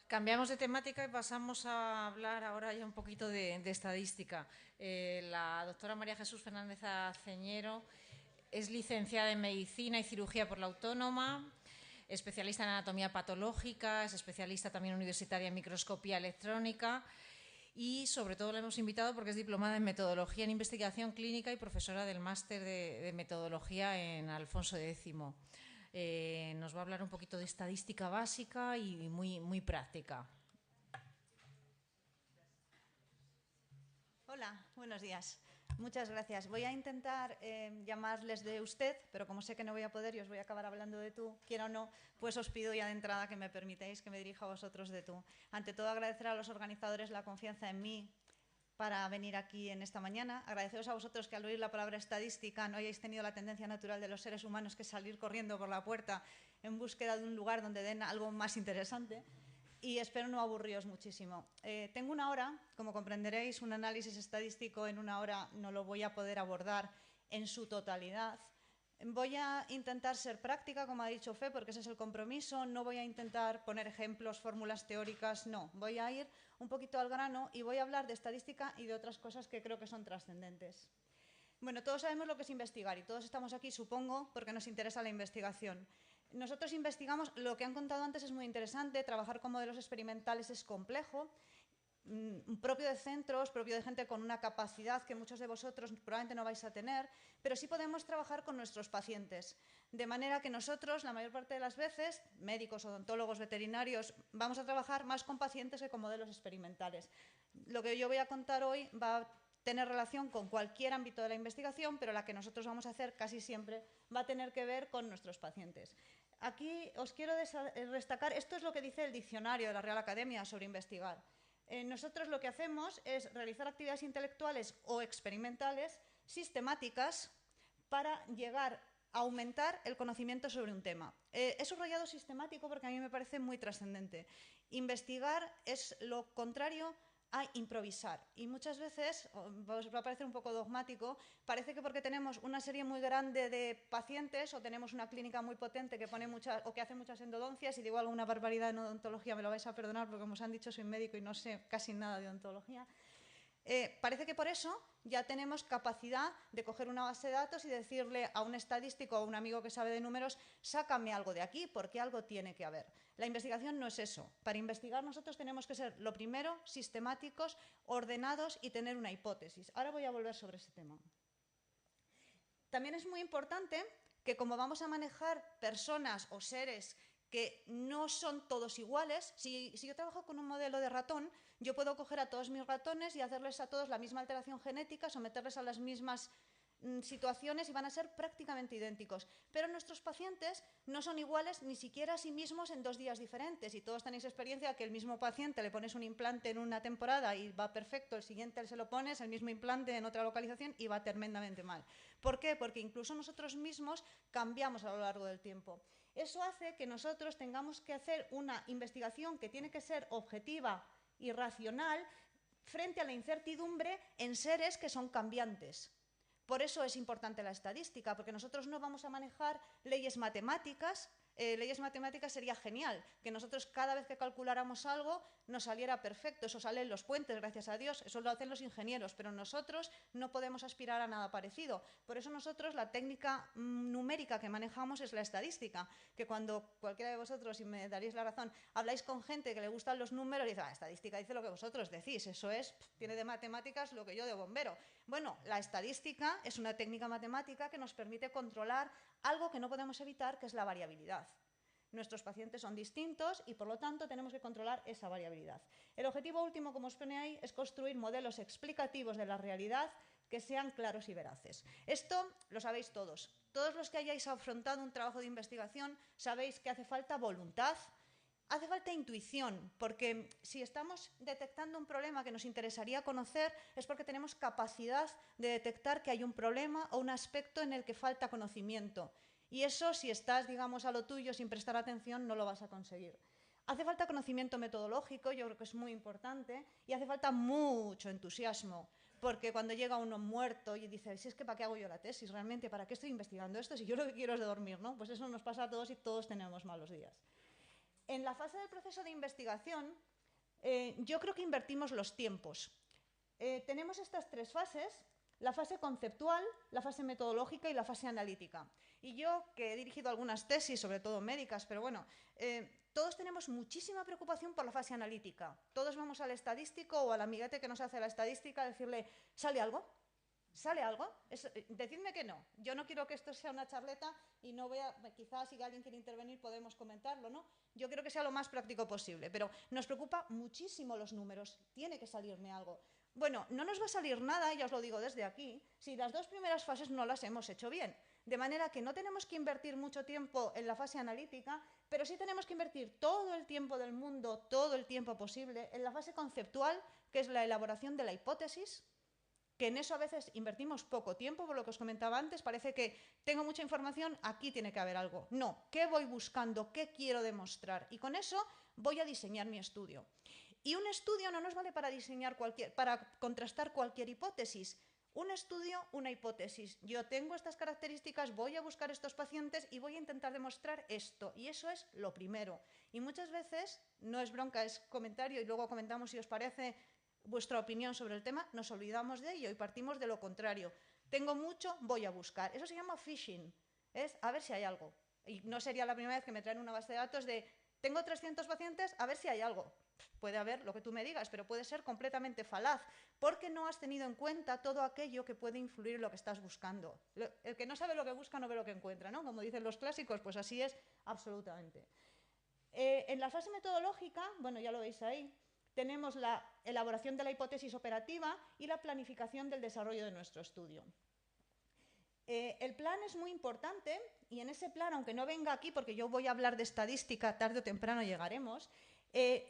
Cambiamos de temática y pasamos a hablar ahora ya un poquito de estadística. La doctora María Jesús Fernández Aceñero es licenciada en Medicina y Cirugía por la Autónoma, especialista en anatomía patológica, es especialista también universitaria en microscopía electrónica y sobre todo la hemos invitado porque es diplomada en metodología en investigación clínica y profesora del máster de metodología en Alfonso X. Nos va a hablar un poquito de estadística básica y muy práctica. Hola, buenos días. Muchas gracias. Voy a intentar llamarles de usted, pero como sé que no voy a poder y os voy a acabar hablando de tú, quiera o no, pues os pido ya de entrada que me permitáis que me dirija a vosotros de tú. Ante todo, agradecer a los organizadores la confianza en mí para venir aquí en esta mañana. Agradeceros a vosotros que al oír la palabra estadística no hayáis tenido la tendencia natural de los seres humanos que salir corriendo por la puerta en búsqueda de un lugar donde den algo más interesante. Y espero no aburriros muchísimo. Tengo una hora, como comprenderéis, un análisis estadístico en una hora no lo voy a poder abordar en su totalidad. Voy a intentar ser práctica, como ha dicho Fe, porque ese es el compromiso. No voy a intentar poner ejemplos, fórmulas teóricas, no. Voy a ir un poquito al grano y voy a hablar de estadística y de otras cosas que creo que son trascendentes. Bueno, todos sabemos lo que es investigar y todos estamos aquí, supongo, porque nos interesa la investigación. Nosotros investigamos, lo que han contado antes es muy interesante, trabajar con modelos experimentales es complejo, propio de centros, propio de gente con una capacidad que muchos de vosotros probablemente no vais a tener, pero sí podemos trabajar con nuestros pacientes. De manera que nosotros, la mayor parte de las veces, médicos, odontólogos, veterinarios, vamos a trabajar más con pacientes que con modelos experimentales. Lo que yo voy a contar hoy va a tener relación con cualquier ámbito de la investigación, pero la que nosotros vamos a hacer casi siempre va a tener que ver con nuestros pacientes. Aquí os quiero destacar, esto es lo que dice el diccionario de la Real Academia sobre investigar. Nosotros lo que hacemos es realizar actividades intelectuales o experimentales sistemáticas para llegar a aumentar el conocimiento sobre un tema. He subrayado sistemático porque a mí me parece muy trascendente. Investigar es lo contrario a improvisar. Y muchas veces, os va a parecer un poco dogmático, parece que porque tenemos una serie muy grande de pacientes o tenemos una clínica muy potente que pone muchas o que hace muchas endodoncias, y digo alguna barbaridad en odontología, me lo vais a perdonar porque como os han dicho soy médico y no sé casi nada de odontología. Parece que por eso ya tenemos capacidad de coger una base de datos y decirle a un estadístico o a un amigo que sabe de números, sácame algo de aquí porque algo tiene que haber. La investigación no es eso. Para investigar nosotros tenemos que ser, lo primero, sistemáticos, ordenados y tener una hipótesis. Ahora voy a volver sobre ese tema. También es muy importante que como vamos a manejar personas o seres que no son todos iguales, si yo trabajo con un modelo de ratón, yo puedo coger a todos mis ratones y hacerles a todos la misma alteración genética, someterles a las mismas situaciones y van a ser prácticamente idénticos. Pero nuestros pacientes no son iguales ni siquiera a sí mismos en 2 días diferentes. Y todos tenéis experiencia que el mismo paciente le pones un implante en una temporada y va perfecto, el siguiente se lo pones, el mismo implante en otra localización y va tremendamente mal. ¿Por qué? Porque incluso nosotros mismos cambiamos a lo largo del tiempo. Eso hace que nosotros tengamos que hacer una investigación que tiene que ser objetiva y racional frente a la incertidumbre en seres que son cambiantes. Por eso es importante la estadística, porque nosotros no vamos a manejar leyes matemáticas. Leyes matemáticas sería genial, que nosotros cada vez que calculáramos algo nos saliera perfecto. Eso sale en los puentes, gracias a Dios, eso lo hacen los ingenieros, pero nosotros no podemos aspirar a nada parecido. Por eso nosotros la técnica numérica que manejamos es la estadística, que cuando cualquiera de vosotros, y me daréis la razón, habláis con gente que le gustan los números y dice, la estadística dice lo que vosotros decís, eso es, tiene de matemáticas lo que yo de bombero. Bueno, la estadística es una técnica matemática que nos permite controlar algo que no podemos evitar, que es la variabilidad. Nuestros pacientes son distintos y, por lo tanto, tenemos que controlar esa variabilidad. El objetivo último, como os pone ahí, es construir modelos explicativos de la realidad que sean claros y veraces. Esto lo sabéis todos. Todos los que hayáis afrontado un trabajo de investigación sabéis que hace falta voluntad, hace falta intuición, porque si estamos detectando un problema que nos interesaría conocer es porque tenemos capacidad de detectar que hay un problema o un aspecto en el que falta conocimiento. Y eso, si estás, digamos, a lo tuyo sin prestar atención, no lo vas a conseguir. Hace falta conocimiento metodológico, yo creo que es muy importante, y hace falta mucho entusiasmo, porque cuando llega uno muerto y dice, si es que ¿para qué hago yo la tesis? ¿Realmente para qué estoy investigando esto? Si yo lo que quiero es dormir, ¿no? Pues eso nos pasa a todos y todos tenemos malos días. En la fase del proceso de investigación, yo creo que invertimos los tiempos. Tenemos estas tres fases: la fase conceptual, la fase metodológica y la fase analítica. Y yo, que he dirigido algunas tesis, sobre todo médicas, pero bueno, todos tenemos muchísima preocupación por la fase analítica. Todos vamos al estadístico o al amiguete que nos hace la estadística a decirle, ¿sale algo? ¿Sale algo? Decidme que no. Yo no quiero que esto sea una charleta y no voy a... Quizás si alguien quiere intervenir podemos comentarlo, ¿no? Yo quiero que sea lo más práctico posible, pero nos preocupa muchísimo los números. Tiene que salirme algo. Bueno, no nos va a salir nada, ya os lo digo desde aquí, si las dos primeras fases no las hemos hecho bien. De manera que no tenemos que invertir mucho tiempo en la fase analítica, pero sí tenemos que invertir todo el tiempo del mundo, todo el tiempo posible, en la fase conceptual, que es la elaboración de la hipótesis, que en eso a veces invertimos poco tiempo, por lo que os comentaba antes. Parece que tengo mucha información, aquí tiene que haber algo. No, ¿qué voy buscando? ¿Qué quiero demostrar? Y con eso voy a diseñar mi estudio. Y un estudio no nos vale para para contrastar cualquier hipótesis. Un estudio, una hipótesis. Yo tengo estas características, voy a buscar estos pacientes y voy a intentar demostrar esto. Y eso es lo primero. Y muchas veces, no es bronca, es comentario, y luego comentamos si os parece vuestra opinión sobre el tema, nos olvidamos de ello y partimos de lo contrario. Tengo mucho, voy a buscar. Eso se llama phishing. Es a ver si hay algo. Y no sería la primera vez que me traen una base de datos de tengo 300 pacientes, a ver si hay algo. Puede haber lo que tú me digas, pero puede ser completamente falaz, porque no has tenido en cuenta todo aquello que puede influir en lo que estás buscando. El que no sabe lo que busca no ve lo que encuentra, ¿no? Como dicen los clásicos, pues así es absolutamente. En la fase metodológica, bueno, ya lo veis ahí, tenemos la elaboración de la hipótesis operativa y la planificación del desarrollo de nuestro estudio. El plan es muy importante y en ese plan, aunque no venga aquí porque yo voy a hablar de estadística, tarde o temprano llegaremos,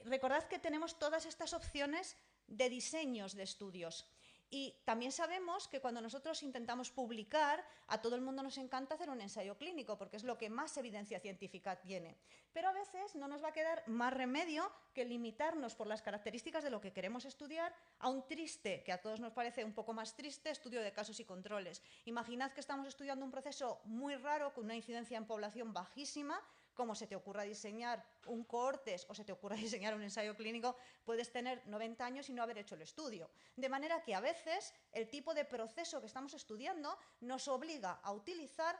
recordad que tenemos todas estas opciones de diseños de estudios. Y también sabemos que cuando nosotros intentamos publicar, a todo el mundo nos encanta hacer un ensayo clínico porque es lo que más evidencia científica tiene. Pero a veces no nos va a quedar más remedio que limitarnos por las características de lo que queremos estudiar a un triste, que a todos nos parece un poco más triste, estudio de casos y controles. Imaginad que estamos estudiando un proceso muy raro con una incidencia en población bajísima. Como se te ocurra diseñar un cohortes o se te ocurra diseñar un ensayo clínico, puedes tener 90 años y no haber hecho el estudio. De manera que a veces el tipo de proceso que estamos estudiando nos obliga a utilizar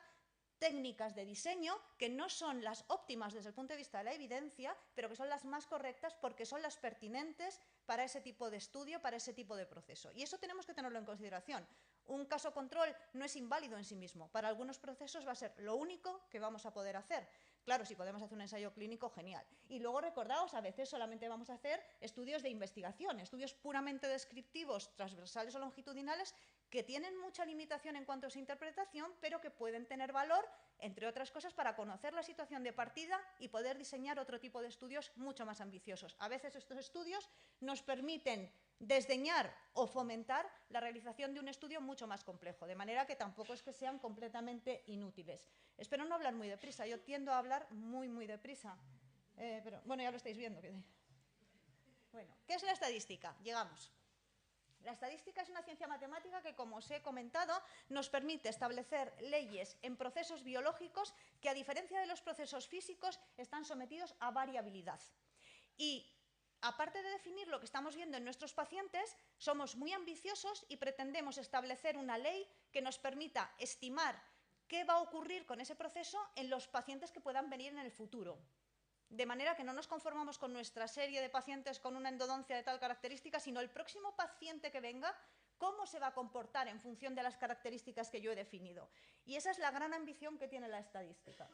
técnicas de diseño que no son las óptimas desde el punto de vista de la evidencia, pero que son las más correctas porque son las pertinentes para ese tipo de estudio, para ese tipo de proceso. Y eso tenemos que tenerlo en consideración. Un caso control no es inválido en sí mismo. Para algunos procesos va a ser lo único que vamos a poder hacer. Claro, si podemos hacer un ensayo clínico, genial. Y luego recordaos, a veces solamente vamos a hacer estudios de investigación, estudios puramente descriptivos, transversales o longitudinales, que tienen mucha limitación en cuanto a su interpretación, pero que pueden tener valor, entre otras cosas, para conocer la situación de partida y poder diseñar otro tipo de estudios mucho más ambiciosos. A veces estos estudios nos permiten desdeñar o fomentar la realización de un estudio mucho más complejo, de manera que tampoco es que sean completamente inútiles. Espero no hablar muy deprisa, yo tiendo a hablar muy deprisa, pero bueno, ya lo estáis viendo. Bueno, ¿qué es la estadística? Llegamos. La estadística es una ciencia matemática que, como os he comentado, nos permite establecer leyes en procesos biológicos que, a diferencia de los procesos físicos, están sometidos a variabilidad. Y aparte de definir lo que estamos viendo en nuestros pacientes, somos muy ambiciosos y pretendemos establecer una ley que nos permita estimar qué va a ocurrir con ese proceso en los pacientes que puedan venir en el futuro. De manera que no nos conformamos con nuestra serie de pacientes con una endodoncia de tal característica, sino el próximo paciente que venga, cómo se va a comportar en función de las características que yo he definido. Y esa es la gran ambición que tiene la estadística.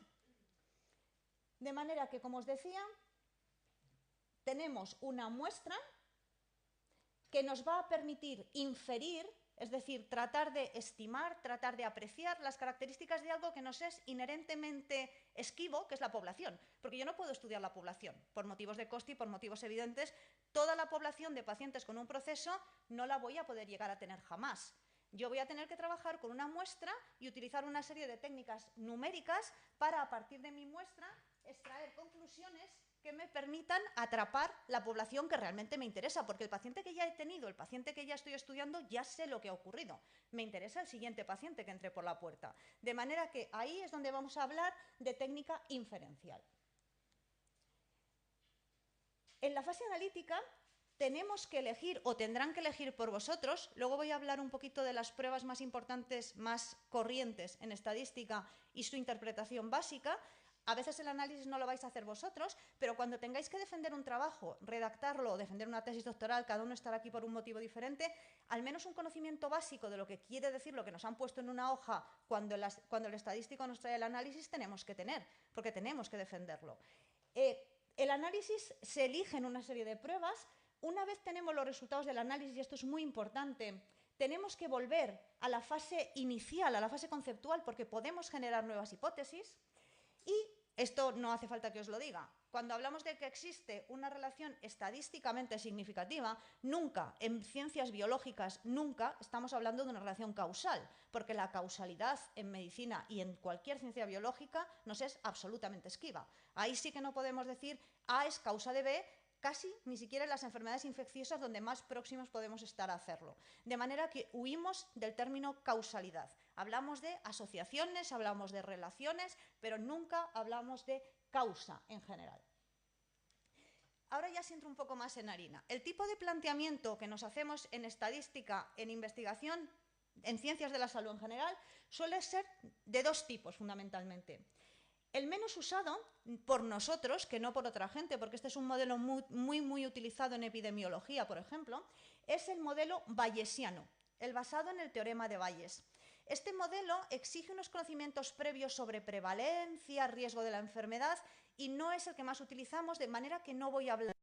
De manera que, como os decía, tenemos una muestra que nos va a permitir inferir, es decir, tratar de estimar, tratar de apreciar las características de algo que nos es inherentemente esquivo, que es la población. Porque yo no puedo estudiar la población, por motivos de coste y por motivos evidentes. Toda la población de pacientes con un proceso no la voy a poder llegar a tener jamás. Yo voy a tener que trabajar con una muestra y utilizar una serie de técnicas numéricas para, a partir de mi muestra, extraer conclusiones que me permitan atrapar la población que realmente me interesa, porque el paciente que ya he tenido, el paciente que ya estoy estudiando, ya sé lo que ha ocurrido. Me interesa el siguiente paciente que entre por la puerta. De manera que ahí es donde vamos a hablar de técnica inferencial. En la fase analítica tenemos que elegir, o tendrán que elegir por vosotros, luego voy a hablar un poquito de las pruebas más importantes, más corrientes en estadística y su interpretación básica. A veces el análisis no lo vais a hacer vosotros, pero cuando tengáis que defender un trabajo, redactarlo o defender una tesis doctoral, cada uno estará aquí por un motivo diferente, al menos un conocimiento básico de lo que quiere decir lo que nos han puesto en una hoja cuando el estadístico nos trae el análisis tenemos que tener, porque tenemos que defenderlo. El análisis se elige en una serie de pruebas. Una vez tenemos los resultados del análisis, y esto es muy importante, tenemos que volver a la fase inicial, a la fase conceptual, porque podemos generar nuevas hipótesis. Y esto no hace falta que os lo diga. Cuando hablamos de que existe una relación estadísticamente significativa, nunca, en ciencias biológicas, nunca estamos hablando de una relación causal, porque la causalidad en medicina y en cualquier ciencia biológica nos es absolutamente esquiva. Ahí sí que no podemos decir A es causa de B, casi ni siquiera en las enfermedades infecciosas donde más próximos podemos estar a hacerlo. De manera que huimos del término causalidad. Hablamos de asociaciones, hablamos de relaciones, pero nunca hablamos de causa en general. Ahora ya se entra un poco más en harina. El tipo de planteamiento que nos hacemos en estadística, en investigación, en ciencias de la salud en general, suele ser de dos tipos fundamentalmente. El menos usado por nosotros, que no por otra gente, porque este es un modelo muy utilizado en epidemiología, por ejemplo, es el modelo bayesiano, el basado en el teorema de Bayes. Este modelo exige unos conocimientos previos sobre prevalencia, riesgo de la enfermedad, y no es el que más utilizamos, de manera que no voy a hablar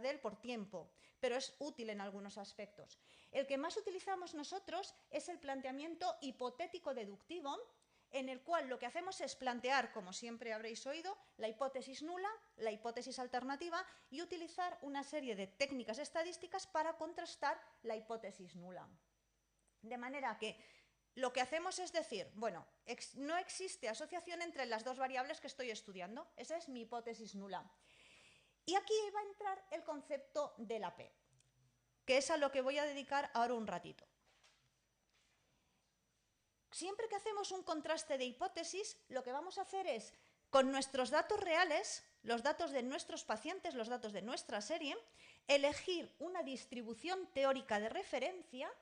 de él por tiempo, pero es útil en algunos aspectos. El que más utilizamos nosotros es el planteamiento hipotético-deductivo, en el cual lo que hacemos es plantear, como siempre habréis oído, la hipótesis nula, la hipótesis alternativa y utilizar una serie de técnicas estadísticas para contrastar la hipótesis nula. De manera que lo que hacemos es decir, bueno, no existe asociación entre las dos variables que estoy estudiando, esa es mi hipótesis nula. Y aquí va a entrar el concepto de la P, que es a lo que voy a dedicar ahora un ratito. Siempre que hacemos un contraste de hipótesis, lo que vamos a hacer es, con nuestros datos reales, los datos de nuestros pacientes, los datos de nuestra serie, elegir una distribución teórica de referencia,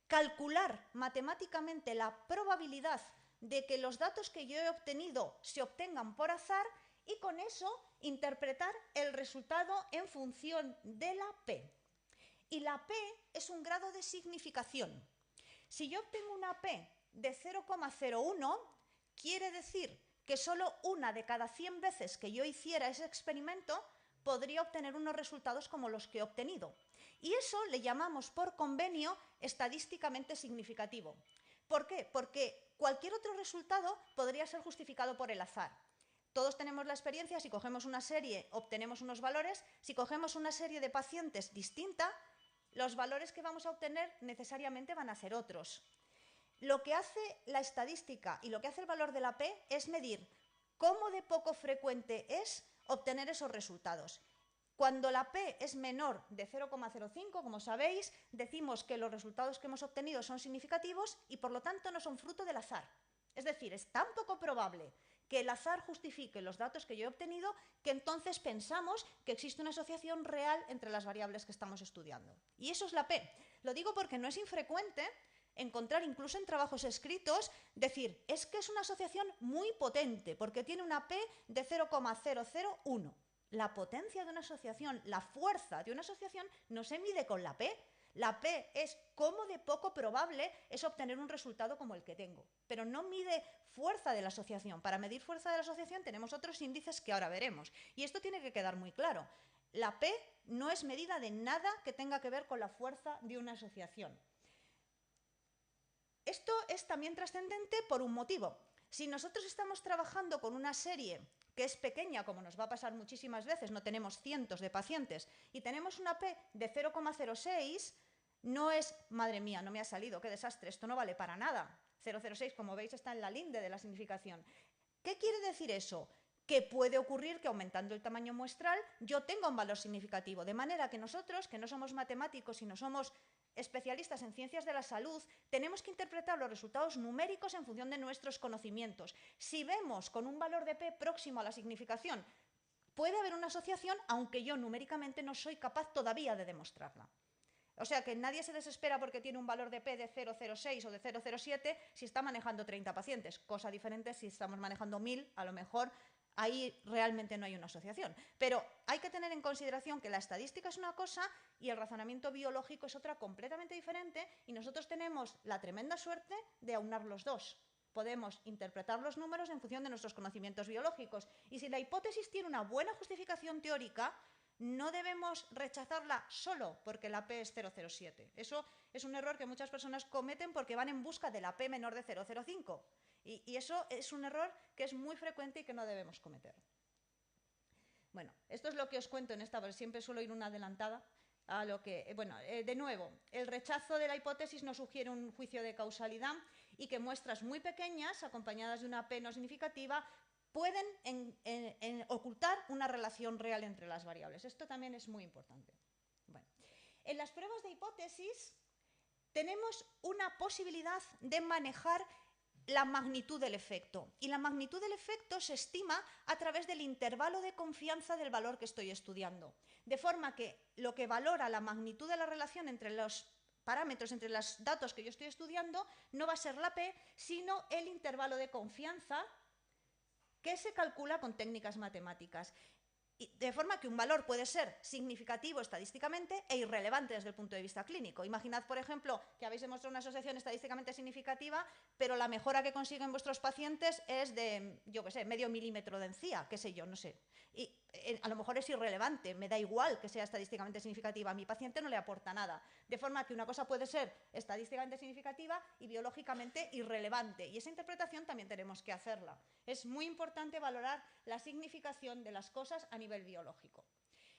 calcular matemáticamente la probabilidad de que los datos que yo he obtenido se obtengan por azar y con eso interpretar el resultado en función de la P. Y la P es un grado de significación. Si yo obtengo una P de 0,01, quiere decir que solo una de cada 100 veces que yo hiciera ese experimento podría obtener unos resultados como los que he obtenido. Y eso le llamamos por convenio estadísticamente significativo. ¿Por qué? Porque cualquier otro resultado podría ser justificado por el azar. Todos tenemos la experiencia, si cogemos una serie, obtenemos unos valores, si cogemos una serie de pacientes distinta, los valores que vamos a obtener necesariamente van a ser otros. Lo que hace la estadística y lo que hace el valor de la P es medir cómo de poco frecuente es obtener esos resultados. Cuando la P es menor de 0,05, como sabéis, decimos que los resultados que hemos obtenido son significativos y por lo tanto no son fruto del azar. Es decir, es tan poco probable que el azar justifique los datos que yo he obtenido que entonces pensamos que existe una asociación real entre las variables que estamos estudiando. Y eso es la P. Lo digo porque no es infrecuente encontrar incluso en trabajos escritos, decir, es que es una asociación muy potente porque tiene una P de 0,001. La potencia de una asociación, la fuerza de una asociación no se mide con la P. La P es cómo de poco probable es obtener un resultado como el que tengo, pero no mide fuerza de la asociación. Para medir fuerza de la asociación tenemos otros índices que ahora veremos. Y esto tiene que quedar muy claro. La P no es medida de nada que tenga que ver con la fuerza de una asociación. Esto es también trascendente por un motivo. Si nosotros estamos trabajando con una serie que es pequeña, como nos va a pasar muchísimas veces, no tenemos cientos de pacientes, y tenemos una P de 0,06, no es, madre mía, no me ha salido, qué desastre, esto no vale para nada. 0,06, como veis, está en la linde de la significación. ¿Qué quiere decir eso? Que puede ocurrir que aumentando el tamaño muestral yo tenga un valor significativo, de manera que nosotros, que no somos matemáticos y no somos especialistas en ciencias de la salud, tenemos que interpretar los resultados numéricos en función de nuestros conocimientos. Si vemos con un valor de P próximo a la significación puede haber una asociación, aunque yo numéricamente no soy capaz todavía de demostrarla. O sea, que nadie se desespera porque tiene un valor de P de 0,06 o de 0,07 si está manejando 30 pacientes. Cosa diferente si estamos manejando 1000, a lo mejor ahí realmente no hay una asociación. Pero hay que tener en consideración que la estadística es una cosa y el razonamiento biológico es otra completamente diferente, y nosotros tenemos la tremenda suerte de aunar los dos. Podemos interpretar los números en función de nuestros conocimientos biológicos, y si la hipótesis tiene una buena justificación teórica, no debemos rechazarla solo porque la P es 0,07. Eso es un error que muchas personas cometen porque van en busca de la P menor de 0,05. Y eso es un error que es muy frecuente y que no debemos cometer. Bueno, esto es lo que os cuento en esta, porque siempre suelo ir una adelantada a lo que... Bueno, de nuevo, el rechazo de la hipótesis no sugiere un juicio de causalidad y que muestras muy pequeñas, acompañadas de una P no significativa, pueden ocultar una relación real entre las variables. Esto también es muy importante. Bueno, en las pruebas de hipótesis tenemos una posibilidad de manejar la magnitud del efecto, y la magnitud del efecto se estima a través del intervalo de confianza del valor que estoy estudiando, de forma que lo que valora la magnitud de la relación entre los parámetros, entre los datos que yo estoy estudiando, no va a ser la P, sino el intervalo de confianza que se calcula con técnicas matemáticas. De forma que un valor puede ser significativo estadísticamente e irrelevante desde el punto de vista clínico. Imaginad, por ejemplo, que habéis demostrado una asociación estadísticamente significativa, pero la mejora que consiguen vuestros pacientes es de, yo qué sé, medio milímetro de encía, qué sé yo, no sé. Y a lo mejor es irrelevante, me da igual que sea estadísticamente significativa, a mi paciente no le aporta nada. De forma que una cosa puede ser estadísticamente significativa y biológicamente irrelevante. Y esa interpretación también tenemos que hacerla. Es muy importante valorar la significación de las cosas a nivel biológico.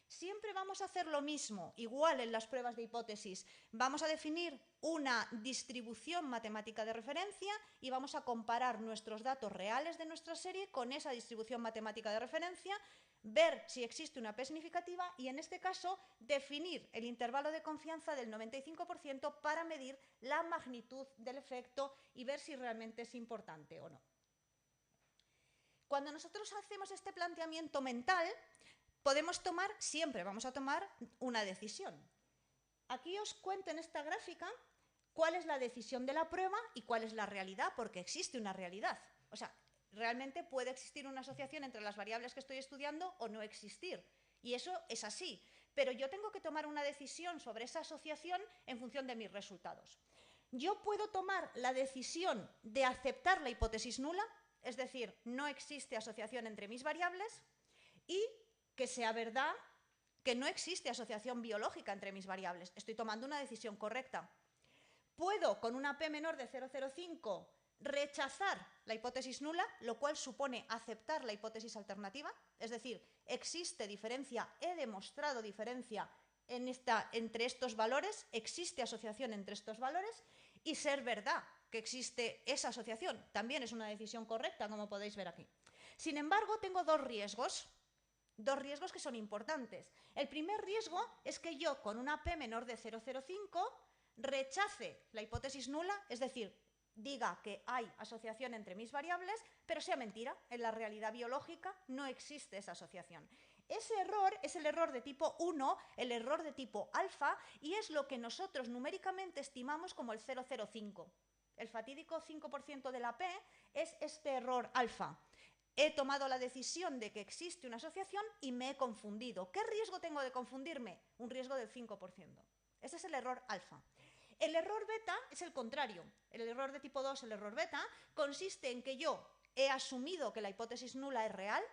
Siempre vamos a hacer lo mismo, igual en las pruebas de hipótesis. Vamos a definir una distribución matemática de referencia y vamos a comparar nuestros datos reales de nuestra serie con esa distribución matemática de referencia, ver si existe una P significativa y, en este caso, definir el intervalo de confianza del 95% para medir la magnitud del efecto y ver si realmente es importante o no. Cuando nosotros hacemos este planteamiento mental, siempre vamos a tomar una decisión. Aquí os cuento en esta gráfica cuál es la decisión de la prueba y cuál es la realidad, porque existe una realidad. O sea, realmente puede existir una asociación entre las variables que estoy estudiando o no existir. Y eso es así. Pero yo tengo que tomar una decisión sobre esa asociación en función de mis resultados. Yo puedo tomar la decisión de aceptar la hipótesis nula, es decir, no existe asociación entre mis variables, y que sea verdad que no existe asociación biológica entre mis variables. Estoy tomando una decisión correcta. Puedo, con una P menor de 0,05, rechazar la hipótesis nula, lo cual supone aceptar la hipótesis alternativa, es decir, existe diferencia, he demostrado diferencia entre estos valores, existe asociación entre estos valores, y ser verdad que existe esa asociación también es una decisión correcta, como podéis ver aquí. Sin embargo, tengo dos riesgos que son importantes. El primer riesgo es que yo, con una P menor de 0,05, rechace la hipótesis nula, es decir, diga que hay asociación entre mis variables, pero sea mentira. En la realidad biológica no existe esa asociación. Ese error es el error de tipo 1, el error de tipo alfa, y es lo que nosotros numéricamente estimamos como el 0,05. El fatídico 5% de la P es este error alfa. He tomado la decisión de que existe una asociación y me he confundido. ¿Qué riesgo tengo de confundirme? Un riesgo del 5%. Ese es el error alfa. El error beta es el contrario. El error de tipo 2, el error beta, consiste en que yo he asumido que la hipótesis nula es real,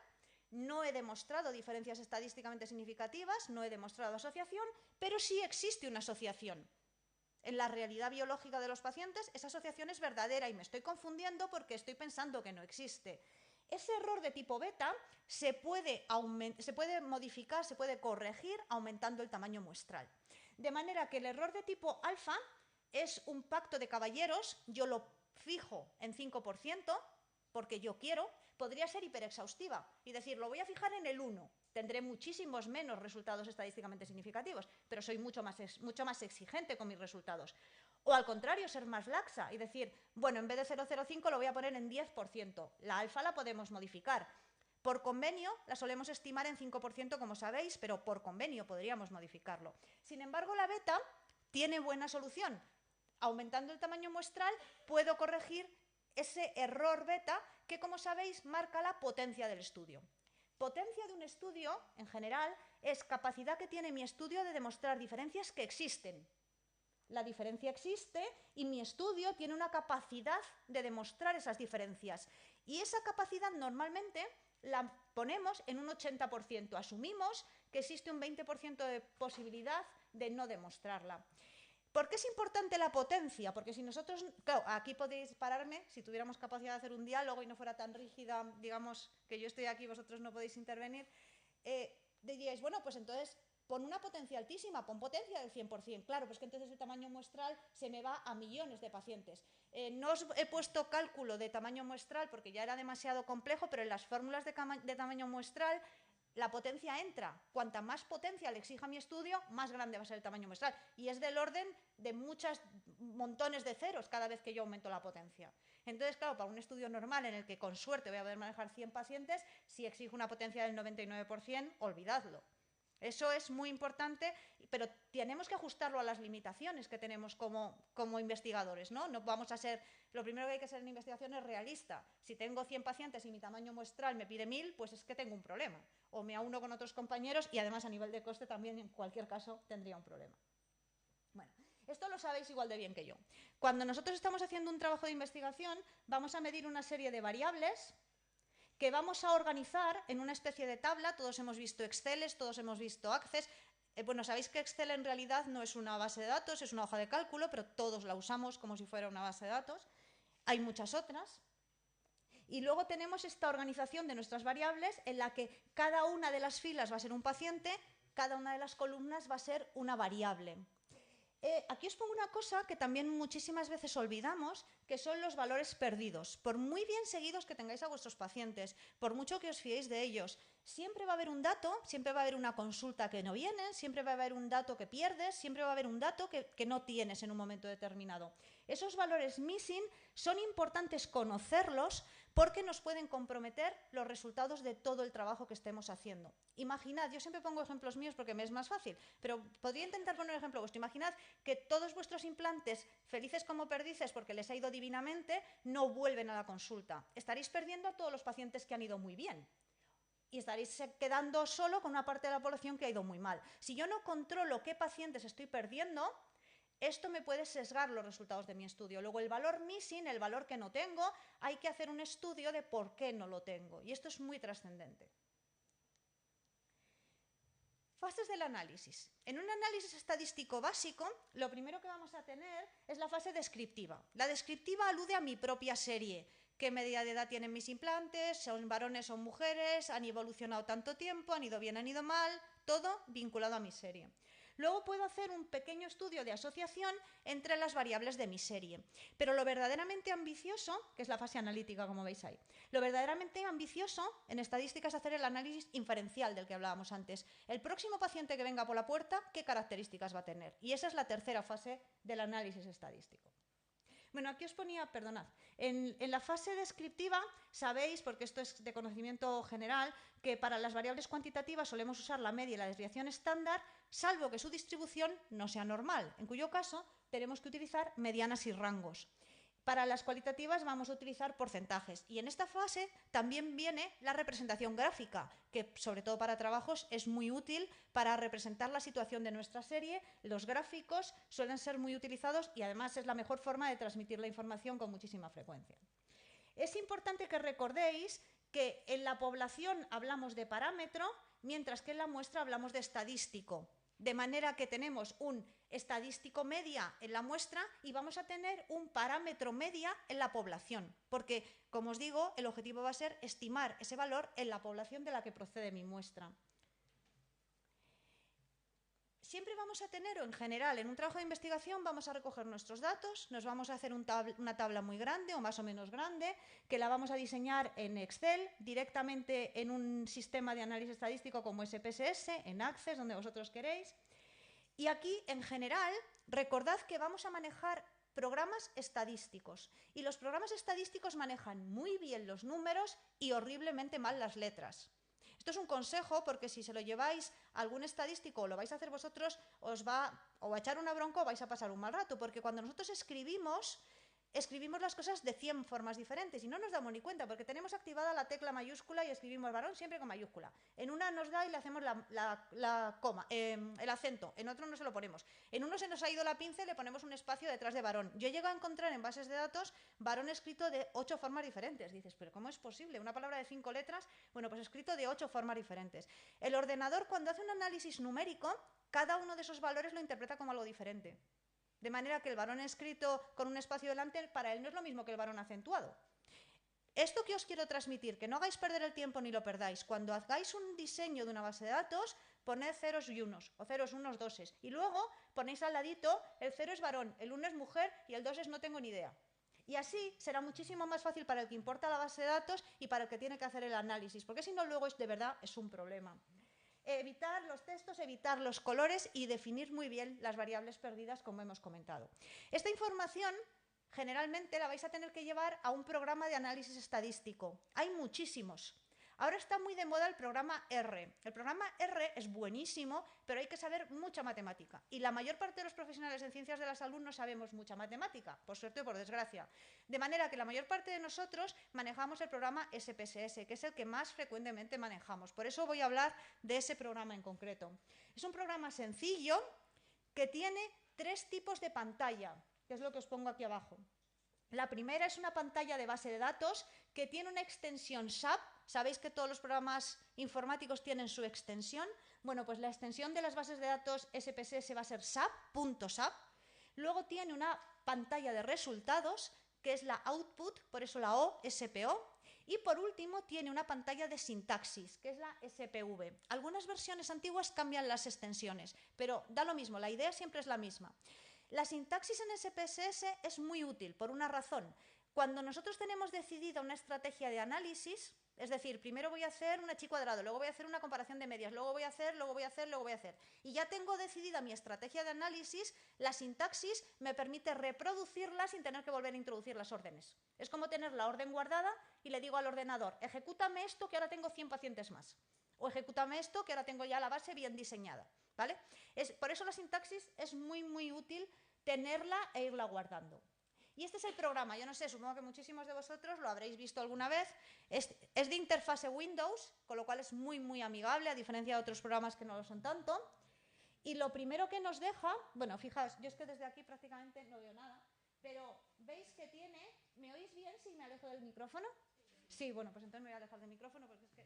no he demostrado diferencias estadísticamente significativas, no he demostrado asociación, pero sí existe una asociación. En la realidad biológica de los pacientes, esa asociación es verdadera y me estoy confundiendo porque estoy pensando que no existe. Ese error de tipo beta se puede modificar, se puede corregir aumentando el tamaño muestral. De manera que el error de tipo alfa es un pacto de caballeros, yo lo fijo en 5% porque yo quiero, podría ser hiperexhaustiva y decir, lo voy a fijar en el 1, tendré muchísimos menos resultados estadísticamente significativos, pero soy mucho más exigente con mis resultados. O al contrario, ser más laxa y decir, bueno, en vez de 0,05 lo voy a poner en 10%. La alfa la podemos modificar. Por convenio la solemos estimar en 5%, como sabéis, pero por convenio podríamos modificarlo. Sin embargo, la beta tiene buena solución. Aumentando el tamaño muestral puedo corregir ese error beta que, como sabéis, marca la potencia del estudio. Potencia de un estudio, en general, es capacidad que tiene mi estudio de demostrar diferencias que existen. La diferencia existe y mi estudio tiene una capacidad de demostrar esas diferencias. Y esa capacidad normalmente la ponemos en un 80%. Asumimos que existe un 20% de posibilidad de no demostrarla. ¿Por qué es importante la potencia? Porque si nosotros, claro, aquí podéis pararme, si tuviéramos capacidad de hacer un diálogo y no fuera tan rígida, digamos que yo estoy aquí y vosotros no podéis intervenir, diríais, bueno, pues entonces pon una potencia altísima, pon potencia del 100%. Claro, pues que entonces el tamaño muestral se me va a millones de pacientes. No os he puesto cálculo de tamaño muestral porque ya era demasiado complejo, pero en las fórmulas de tamaño muestral la potencia entra. Cuanta más potencia le exija mi estudio, más grande va a ser el tamaño muestral. Y es del orden de muchos montones de ceros cada vez que yo aumento la potencia. Entonces, claro, para un estudio normal en el que con suerte voy a poder manejar 100 pacientes, si exijo una potencia del 99%, olvidadlo. Eso es muy importante, pero tenemos que ajustarlo a las limitaciones que tenemos como investigadores, ¿no? No vamos a ser, lo primero que hay que hacer en investigación es realista. Si tengo 100 pacientes y mi tamaño muestral me pide 1000, pues es que tengo un problema. O me auno con otros compañeros y además a nivel de coste también en cualquier caso tendría un problema. Bueno, esto lo sabéis igual de bien que yo. Cuando nosotros estamos haciendo un trabajo de investigación, vamos a medir una serie de variables que vamos a organizar en una especie de tabla. Todos hemos visto Excel, todos hemos visto Access. Bueno, sabéis que Excel en realidad no es una base de datos, es una hoja de cálculo, pero todos la usamos como si fuera una base de datos. Hay muchas otras. Y luego tenemos esta organización de nuestras variables en la que cada una de las filas va a ser un paciente, cada una de las columnas va a ser una variable. Aquí os pongo una cosa que también muchísimas veces olvidamos, que son los valores perdidos. Por muy bien seguidos que tengáis a vuestros pacientes, por mucho que os fiéis de ellos, siempre va a haber un dato, siempre va a haber una consulta que no viene, siempre va a haber un dato que pierdes, siempre va a haber un dato que no tienes en un momento determinado. Esos valores missing son importantes conocerlos porque nos pueden comprometer los resultados de todo el trabajo que estemos haciendo. Imaginad, yo siempre pongo ejemplos míos porque me es más fácil, pero podría intentar poner un ejemplo vuestro. Imaginad que todos vuestros implantes, felices como perdices porque les ha ido divinamente, no vuelven a la consulta. Estaréis perdiendo a todos los pacientes que han ido muy bien. Y estaréis quedando solo con una parte de la población que ha ido muy mal. Si yo no controlo qué pacientes estoy perdiendo, esto me puede sesgar los resultados de mi estudio. Luego, el valor missing, el valor que no tengo, hay que hacer un estudio de por qué no lo tengo. Y esto es muy trascendente. Fases del análisis. En un análisis estadístico básico, lo primero que vamos a tener es la fase descriptiva. La descriptiva alude a mi propia serie. ¿Qué medida de edad tienen mis implantes? ¿Son varones o mujeres? ¿Han evolucionado tanto tiempo? ¿Han ido bien? ¿Han ido mal? Todo vinculado a mi serie. Luego puedo hacer un pequeño estudio de asociación entre las variables de mi serie. Pero lo verdaderamente ambicioso, que es la fase analítica, como veis ahí, lo verdaderamente ambicioso en estadística es hacer el análisis inferencial del que hablábamos antes. El próximo paciente que venga por la puerta, ¿qué características va a tener? Y esa es la tercera fase del análisis estadístico. Bueno, aquí os ponía, perdonad, en la fase descriptiva sabéis, porque esto es de conocimiento general, que para las variables cuantitativas solemos usar la media y la desviación estándar, salvo que su distribución no sea normal, en cuyo caso tenemos que utilizar medianas y rangos. Para las cualitativas vamos a utilizar porcentajes y en esta fase también viene la representación gráfica, que sobre todo para trabajos es muy útil para representar la situación de nuestra serie. Los gráficos suelen ser muy utilizados y además es la mejor forma de transmitir la información con muchísima frecuencia. Es importante que recordéis que en la población hablamos de parámetro, mientras que en la muestra hablamos de estadístico. De manera que tenemos un estadístico media en la muestra y vamos a tener un parámetro media en la población. Porque, como os digo, el objetivo va a ser estimar ese valor en la población de la que procede mi muestra. Siempre vamos a tener, o en general, en un trabajo de investigación vamos a recoger nuestros datos, nos vamos a hacer una tabla muy grande o más o menos grande, que la vamos a diseñar en Excel, directamente en un sistema de análisis estadístico como SPSS, en Access, donde vosotros queréis. Y aquí, en general, recordad que vamos a manejar programas estadísticos. Y los programas estadísticos manejan muy bien los números y horriblemente mal las letras. Esto es un consejo porque si se lo lleváis a algún estadístico o lo vais a hacer vosotros, os va o a echar una bronca o vais a pasar un mal rato, porque cuando nosotros escribimos las cosas de 100 formas diferentes y no nos damos ni cuenta porque tenemos activada la tecla mayúscula y escribimos varón siempre con mayúscula. En una nos da y le hacemos la coma, el acento, en otro no se lo ponemos. En uno se nos ha ido la pinza y le ponemos un espacio detrás de varón. Yo llego a encontrar en bases de datos varón escrito de 8 formas diferentes. Dices, ¿pero cómo es posible? Una palabra de 5 letras, bueno, pues escrito de 8 formas diferentes. El ordenador, cuando hace un análisis numérico, cada uno de esos valores lo interpreta como algo diferente. De manera que el varón escrito con un espacio delante, para él no es lo mismo que el varón acentuado. Esto que os quiero transmitir, que no hagáis perder el tiempo ni lo perdáis. Cuando hagáis un diseño de una base de datos, poned ceros y unos, o ceros, unos, doses. Y luego ponéis al ladito, el 0 es varón, el 1 es mujer y el 2 es no tengo ni idea. Y así será muchísimo más fácil para el que importa la base de datos y para el que tiene que hacer el análisis, porque si no luego de verdad es un problema. Evitar los textos, evitar los colores y definir muy bien las variables perdidas, como hemos comentado. Esta información generalmente la vais a tener que llevar a un programa de análisis estadístico. Hay muchísimos. Ahora está muy de moda el programa R. El programa R es buenísimo, pero hay que saber mucha matemática. Y la mayor parte de los profesionales en ciencias de la salud no sabemos mucha matemática, por suerte o por desgracia. De manera que la mayor parte de nosotros manejamos el programa SPSS, que es el que más frecuentemente manejamos. Por eso voy a hablar de ese programa en concreto. Es un programa sencillo que tiene 3 tipos de pantalla, que es lo que os pongo aquí abajo. La primera es una pantalla de base de datos que tiene una extensión SAP. ¿Sabéis que todos los programas informáticos tienen su extensión? Bueno, pues la extensión de las bases de datos SPSS va a ser SAP.SAP. Luego tiene una pantalla de resultados, que es la output, por eso la O, SPO. Y por último tiene una pantalla de sintaxis, que es la SPV. Algunas versiones antiguas cambian las extensiones, pero da lo mismo, la idea siempre es la misma. La sintaxis en SPSS es muy útil por una razón. Cuando nosotros tenemos decidida una estrategia de análisis, es decir, primero voy a hacer un chi cuadrado, luego voy a hacer una comparación de medias, luego voy a hacer, y ya tengo decidida mi estrategia de análisis, la sintaxis me permite reproducirla sin tener que volver a introducir las órdenes. Es como tener la orden guardada y le digo al ordenador, ejecútame esto que ahora tengo 100 pacientes más, o ejecútame esto que ahora tengo ya la base bien diseñada. ¿Vale? Por eso la sintaxis es muy, muy útil tenerla e irla guardando. Y este es el programa, yo no sé, supongo que muchísimos de vosotros lo habréis visto alguna vez. Es de interfase Windows, con lo cual es muy, muy amigable, a diferencia de otros programas que no lo son tanto. Y lo primero que nos deja, bueno, fijaos, yo es que desde aquí prácticamente no veo nada, pero veis que tiene, ¿me oís bien si me alejo del micrófono? Sí, bueno, pues entonces me voy a alejar del micrófono porque es que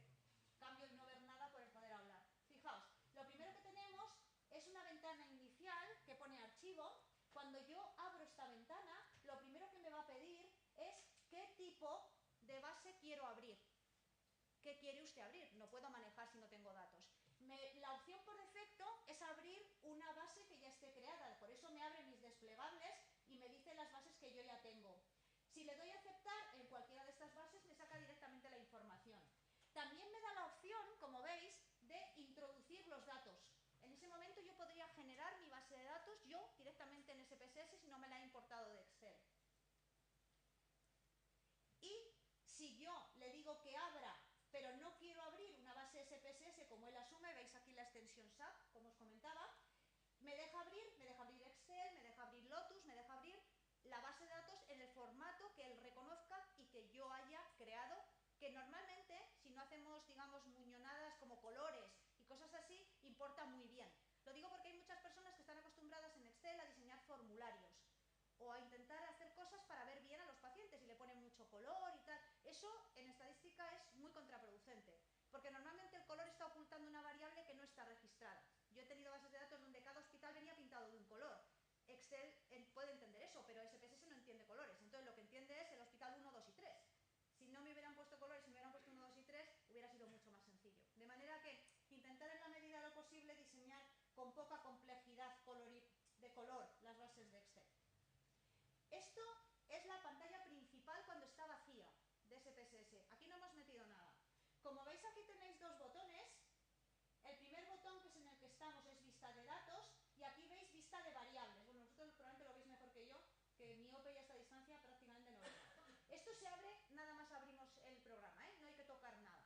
cambio el no ver nada por el poder hablar. Fijaos, lo primero que tenemos es una ventana inicial que pone archivo. Cuando yo abro esta ventana, lo primero que me va a pedir es qué tipo de base quiero abrir. ¿Qué quiere usted abrir? No puedo manejar si no tengo datos. La opción por defecto es abrir una base que ya esté creada. Por eso me abre mis desplegables y me dice las bases que yo ya tengo. Si le doy a aceptar en cualquiera de estas bases, me saca directamente la información. También me da la opción, como veis, de introducir los datos. En ese momento yo podría generar mi base de datos yo directamente en SPSS si no me la he importado de Excel. Y si yo le digo que abra, pero no quiero abrir una base SPSS como él asume, veis aquí la extensión SAP, como os comentaba, me deja abrir Excel, me deja abrir Lotus, me deja abrir la base de datos en el formato que él reconozca y que yo haya creado, que normalmente, si no hacemos, digamos, muñonadas como colores y cosas así, importa muy bien. Lo digo porque hay muchas personas que están acostumbradas en Excel a diseñar formularios o a intentar hacer cosas para ver bien a los pacientes y le ponen mucho color y tal. Eso en estadística es muy contraproducente, porque normalmente el color está ocultando una variable que no está registrada. Yo he tenido bases de datos donde cada hospital venía pintado de un color. Excel puede entender eso, pero SPSS no entiende colores. Entonces lo que entiende es el hospital 1, 2 y 3. Si no me hubieran puesto colores, si me hubieran puesto 1, 2 y 3, hubiera sido mucho más sencillo. De manera que intentar en la medida de lo posible diseñar con poca complejidad de color las bases de Excel. Esto es la pantalla principal cuando está vacía de SPSS. Aquí no hemos metido nada. Como veis, aquí tenéis 2 botones. El primer botón, que es en el que estamos, es vista de datos, y aquí veis vista de variables. Bueno, vosotros probablemente lo veis mejor que yo, que mi Esto se abre, nada más abrimos el programa, no hay que tocar nada.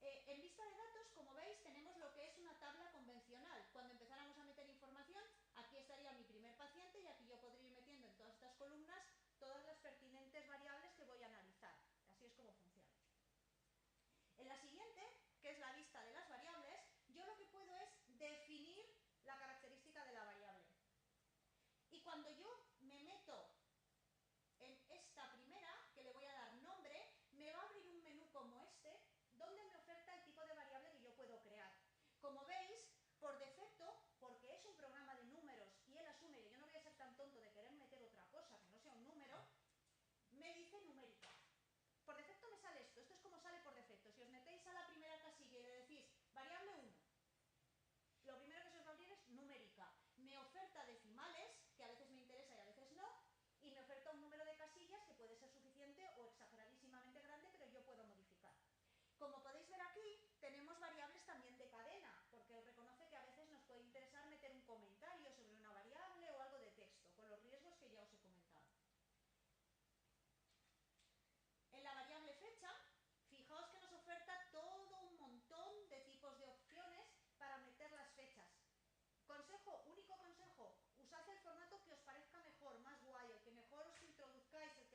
En vista de datos, como veis, tenemos lo que es una tabla convencional. Cuando empezáramos a meter información, aquí estaría mi primer paciente y aquí yo podría ir metiendo en todas estas columnas todas las pertinentes variables que voy a analizar. Así es como funciona. En la siguiente, que es la vista de las variables, yo lo que puedo es definir la característica de la variable. Y cuando yo me meto en esta primera, que le voy a dar nombre, me va a abrir un menú como este, donde me oferta el tipo de variable que yo puedo crear. Como veis, por defecto, porque es un programa de números y él asume que yo no voy a ser tan tonto de querer meter otra cosa que no sea un número, me dice numérica. Por defecto me sale esto es como sale por defecto. Si os metéis a la primera casilla y le decís variable 1, lo primero que se os va a abrir es numérica. Me oferta decimales, que a veces me interesa y a veces no, y me oferta un número de casillas que puede ser suficiente o exageradísimamente grande, pero yo puedo modificar. Como podéis ver aquí, tenemos variables también de cadena, porque reconoce que a veces nos puede interesar meter un comentario sobre una variable o algo de texto, con los riesgos que ya os he comentado. En la variable fecha, fijaos que nos oferta todo un montón de tipos de opciones para meter las fechas. Consejo, único consejo, usad el formato que os parezca mejor, más guay, el que mejor os introduzcáis, el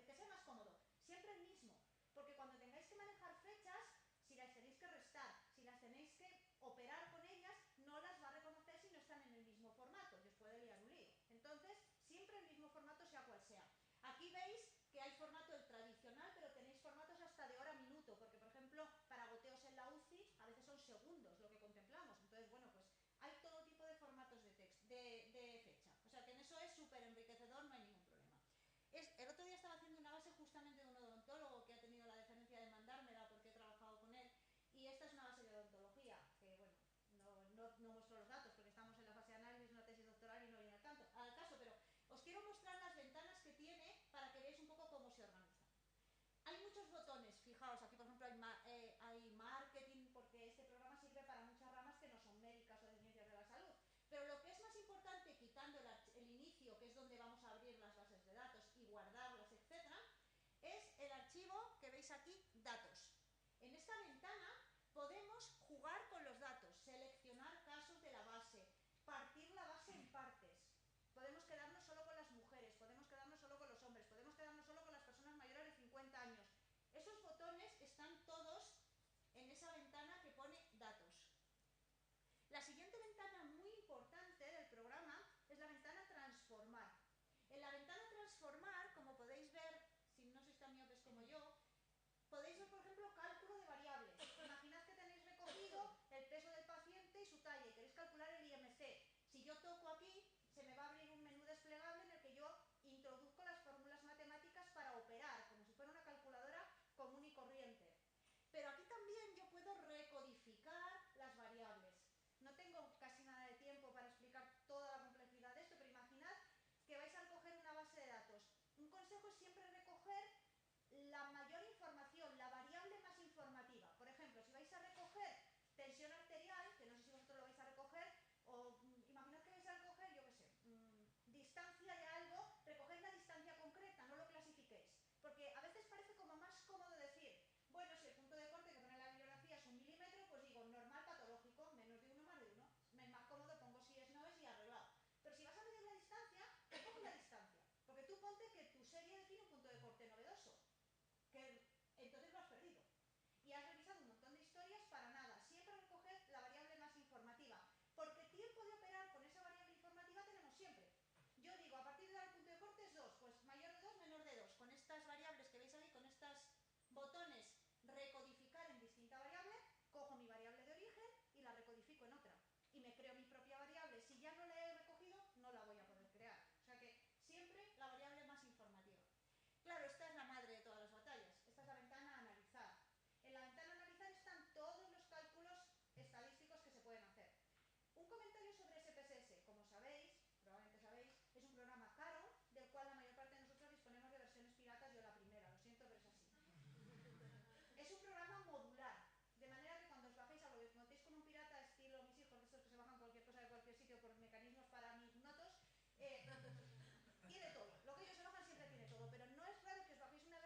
que sea más cómodo. Siempre el mismo, porque cuando tengáis que manejar fechas, si las tenéis que restar, si las tenéis que operar con ellas, no las va a reconocer si no están en el mismo formato, que os puede liar un lío. Entonces, siempre el mismo formato sea cual sea. Aquí veis que hay formato el tradicional, pero tenéis formatos hasta de hora minuto, porque por ejemplo, para goteos en la UCI, a veces son segundos lo que contemplamos. Entonces, bueno, pues hay todo tipo de formatos de fecha. O sea que en eso es súper enriquecedor, no hay ningún problema. El otro día estaba haciendo una base justamente de un odontólogo que ha tenido la deferencia de mandármela porque he trabajado con él, y esta es una base de odontología, que bueno, no muestro los datos porque estamos en la fase de análisis de una tesis doctoral y no viene al caso, pero os quiero mostrar las ventanas que tiene para que veáis un poco cómo se organiza. Hay muchos botones, fijaos, aquí por ejemplo hay marketing, porque este programa sirve para muchas ramas que no son médicas o de ciencias de la salud. Pero lo que es más importante, quitando el inicio, que es donde vamos a abrir las bases de datos y guardarlas, etc., es el archivo que veis aquí, datos. En esta ventana podemos jugar con los datos, seleccionar casos de la base, partir la base en partes. Podemos quedarnos solo con las mujeres, podemos quedarnos solo con los hombres, podemos quedarnos solo con las personas mayores de 50 años. Esos botones están todos en esa ventana que pone datos. La siguiente ventana muy importante del programa es la ventana transformar. En la ventana transformar, como podéis ver, si no sois tan miopes como yo, podéis ver, por ejemplo, cálculo de variables. Imaginad que tenéis recogido el peso del paciente y su talla y queréis calcular el IMC. Si yo toco aquí, se me va a abrir un menú desplegable en el que yo introduzco las fórmulas matemáticas para operar, como si fuera una calculadora común y corriente. Pero aquí también yo puedo recodificar las variables. No tengo casi nada de tiempo para explicar toda la complejidad de esto, pero imaginad que vais a recoger una base de datos. Un consejo es siempre recoger la mayor información, la variable más informativa. Por ejemplo, si vais a recoger tensión arterial, que no sé si vosotros lo vais a recoger, o imaginad que vais a recoger, yo qué sé, distancia de algo, recoged la distancia concreta, no lo clasifiquéis. Porque a veces parece como más cómodo decir, bueno, si el punto de corte que pone en la bibliografía es 1 milímetro, pues digo normal patológico, menos de 1, más de 1. Es más cómodo, pongo si es, no es y arreglado. Pero si vas a medir la distancia, coge la distancia. Porque tú ponte que tu serie define un punto de corte novedoso, que entonces lo has perdido. Y has revisado un montón de historias para nada. Siempre recoger la variable más informativa. Porque tiempo de operar con esa variable informativa tenemos siempre. Yo digo, a partir de dar el punto de corte es 2, pues mayor de 2, menor de 2. Con estas variables que veis ahí, con estos botones recodificar en distinta variable, cojo mi variable de origen y la recodifico en otra. Y me creo mi propia variable. Si ya no la he recogido, no la voy a poder crear. O sea que siempre la variable más informativa. Claro, esta es la madre de todas las batallas. Esta es la ventana analizar. En la ventana analizar están todos los cálculos estadísticos que se pueden hacer. Un comentario sobre SPSS. Como sabéis, probablemente sabéis, es un programa caro, del cual la mayor parte de nosotros disponemos de versiones piratas, yo la primera, lo siento, pero es así. Es un programa modular, de manera que cuando os bajéis a lo que montéis con un pirata estilo mis hijos, de estos que se bajan cualquier cosa de cualquier sitio por mecanismos para ignotos, tiene todo. Lo que ellos se bajan siempre tiene todo, pero no es raro que os bajéis una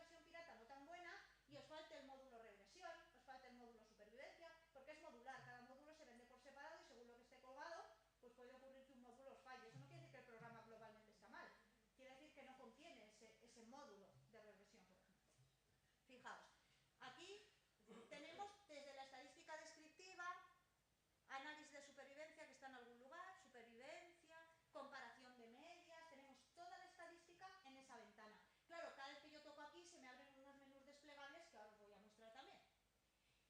Fijaos, aquí tenemos desde la estadística descriptiva, análisis de supervivencia que está en algún lugar, supervivencia, comparación de medias, tenemos toda la estadística en esa ventana. Claro, cada vez que yo toco aquí se me abren unos menús desplegables que ahora os voy a mostrar también.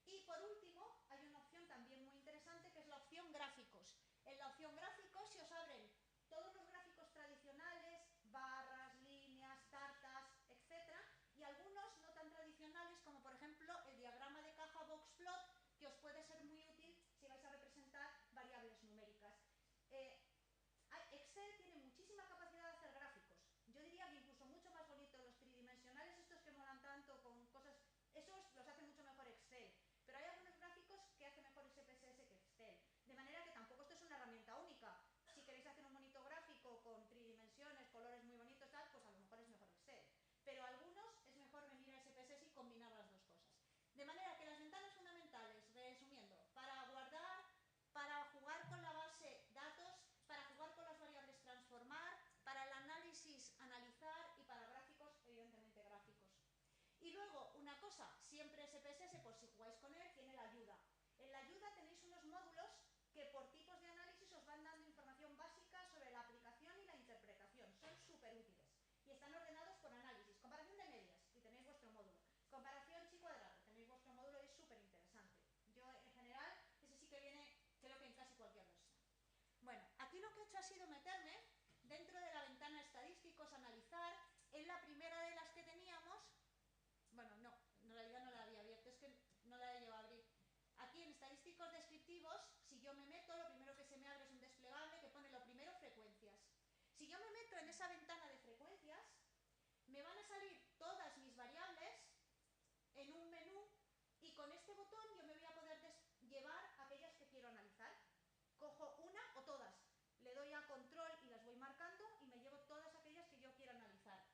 Y por último, hay una opción también muy interesante que es la opción gráficos. En la opción gráficos se os abren todos los gráficos tradicionales, barras, líneas, tartas, etc. Y algunos no tan tradicionales como por ejemplo el diagrama de caja box-plot, que os puede ser muy útil si vais a representar variables numéricas. Excel tiene muchísima capacidad de hacer gráficos. Yo diría que incluso mucho más bonitos los tridimensionales, estos que molan tanto con cosas, esos los hace mucho mejor Excel. Pero hay algunos gráficos que hace mejor SPSS que Excel. De manera que tampoco esto es una herramienta única. Si queréis hacer un bonito gráfico con tridimensiones, colores muy bonitos, tal, pues a lo mejor es mejor Excel. Pero algunos es mejor venir a SPSS y combinar las dos cosas. De manera que las ventanas fundamentales, resumiendo, para guardar, para jugar con la base datos, para jugar con las variables transformar, para el análisis analizar y para gráficos, evidentemente gráficos. Y luego, una cosa, siempre SPSS, por si jugáis con él, tiene la ayuda. En la ayuda tenéis unos módulos que por tipos de análisis os van dando información básica sobre la aplicación y la interpretación. Son súper útiles. Y están ordenados por análisis. Comparación de medias, y tenéis vuestro módulo. Comparación chi cuadrado, tenéis vuestro módulo y es súper interesante. Yo, en general, ese sí que viene, creo que en casi cualquier versión. Bueno, aquí lo que he hecho ha sido meterme dentro de la ventana estadísticos, analizar, en la primera de las que teníamos. Bueno, no, en realidad no la había abierto, es que no la he llevado a abrir. Aquí en estadísticos descriptivos, si yo me meto, lo primero que se me abre es un desplegable que pone lo primero frecuencias. Si yo me meto en esa ventana de frecuencias, me van a salir todas mis variables en un menú y con este botón yo me voy a poder llevar aquellas que quiero analizar. Cojo una o todas, le doy a control y las voy marcando y me llevo todas aquellas que yo quiero analizar.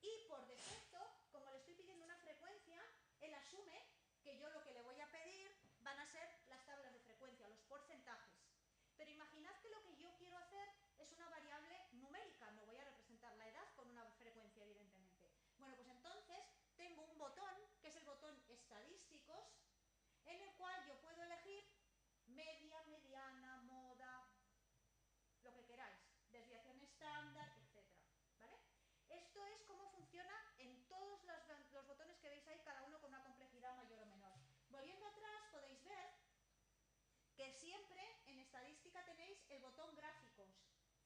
Y por defecto, como le estoy pidiendo una frecuencia, él asume que yo lo que le voy a pedir van a ser las tablas de frecuencia, los porcentajes. Pero imaginad que lo que yo quiero hacer es una variable numérica, no voy a representar la edad con una frecuencia, evidentemente. Bueno, pues entonces tengo un botón, que es el botón estadísticos, en el cual yo puedo elegir media, mediana, moda, lo que queráis, desviación estándar, etc. ¿Vale? Esto es cómo funciona en todos los botones que veis ahí, cada uno con una complejidad mayor o menor. Volviendo atrás podéis ver que siempre en estadística tenéis el botón gráficos,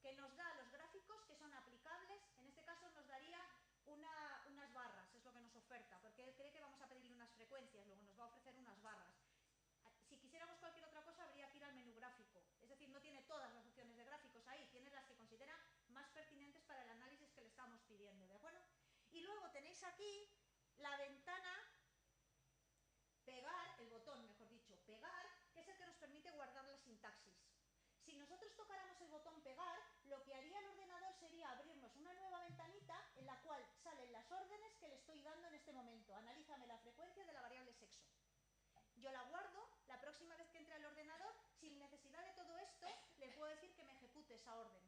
que nos da los gráficos que son aplicables. En este caso nos daría unas barras, es lo que nos oferta, porque él cree que vamos a pedirle unas frecuencias, luego nos va a ofrecer unas barras. Si quisiéramos cualquier otra cosa habría que ir al menú gráfico, es decir, no tiene todas las opciones de gráficos ahí, tiene las que considera más pertinentes para el análisis que le estamos pidiendo, ¿de acuerdo? Y luego tenéis aquí la ventana pegar, el botón mejor dicho, pegar, que es el que nos permite guardar la sintaxis. Si nosotros tocáramos el botón pegar, lo que haría el ordenador sería abrirnos una nueva ventanita en la cual salen las órdenes que le estoy dando en este momento. Analízame la frecuencia de la variable sexo. Yo la guardo, la próxima vez que entre al ordenador, sin necesidad de todo esto, le puedo decir que me ejecute esa orden.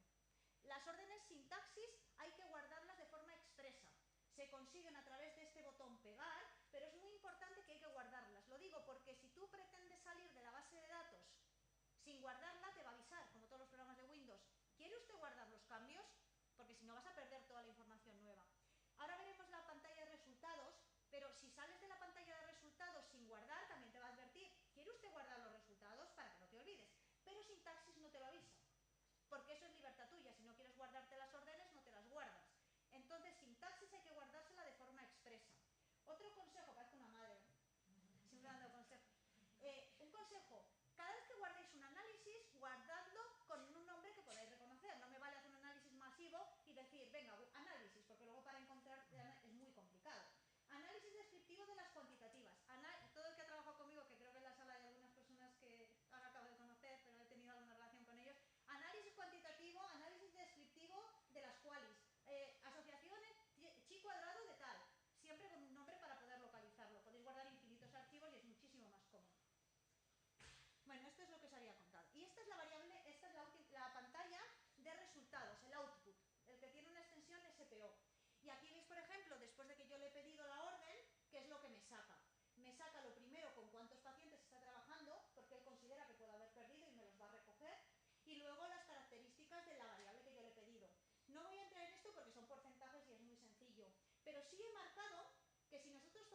Las órdenes sintaxis hay que guardarlas de forma expresa. Se consiguen a través de este botón pegar, pero es muy importante que hay que guardarlas. Lo digo porque si tú pretendes salir de la base de datos sin guardarla, te va a avisar, como todos los programas de Windows. ¿Quiere usted guardar los cambios? Porque si no vas a perder toda la información nueva. Ahora veremos la pantalla de resultados, pero si sales de la pantalla de resultados sin guardar, también te va a advertir. ¿Quiere usted guardar los resultados? Para que no te olvides. Pero sintaxis no te lo avisa, porque eso es libertad tuya. Si no quieres guardarte las órdenes, no te las guardas. Entonces, sintaxis hay que guardársela de forma expresa. Otro consejo, parece una madre, siempre dando consejos. Un consejo, cada vez que guardéis un análisis, guardadlo con un nombre que podáis reconocer. No me vale hacer un análisis masivo y decir, venga, análisis, porque luego para encontrar es muy complicado. Análisis descriptivo de las cuantitativas. Todo el que ha trabajado conmigo, que creo que en la sala hay algunas personas que ahora acabo de conocer, pero he tenido alguna relación con ellos. Análisis cuantitativo, análisis descriptivo de las qualis. Asociaciones, chi cuadrado de tal. Siempre con un nombre para poder localizarlo. Podéis guardar infinitos archivos y es muchísimo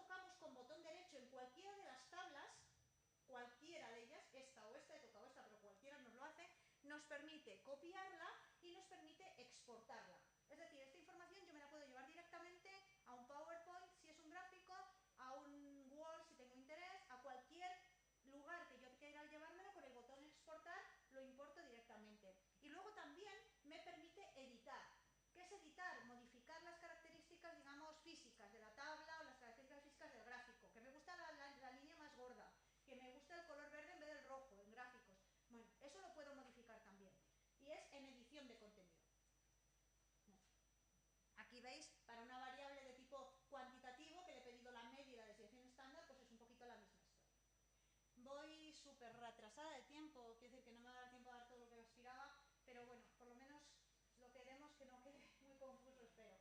tocamos con botón derecho en cualquiera de las tablas, cualquiera de ellas, esta o esta, he tocado esta, pero cualquiera nos lo hace, nos permite copiarla y nos permite exportarla. Es decir, esta información yo me la puedo llevar directamente a un PowerPoint si es un gráfico, a un Word si tengo interés, a cualquier lugar que yo quiera llevármelo, con el botón exportar lo importo directamente. Y luego también me permite editar. ¿Qué es editar? Modificar las características, digamos, físicas de la tabla o las características físicas del gráfico. Que me gusta la línea más gorda, que me gusta el color verde en vez del rojo en gráficos. Bueno, eso lo puedo modificar también. Y es en edición de contenido. Aquí veis, para una variable de tipo cuantitativo, que le he pedido la media y la desviación estándar, pues es un poquito la misma historia. Voy súper retrasada de tiempo, quiero decir que no me va a dar tiempo a dar todo lo que aspiraba, pero bueno, por lo menos lo queremos que no quede muy confuso, espero.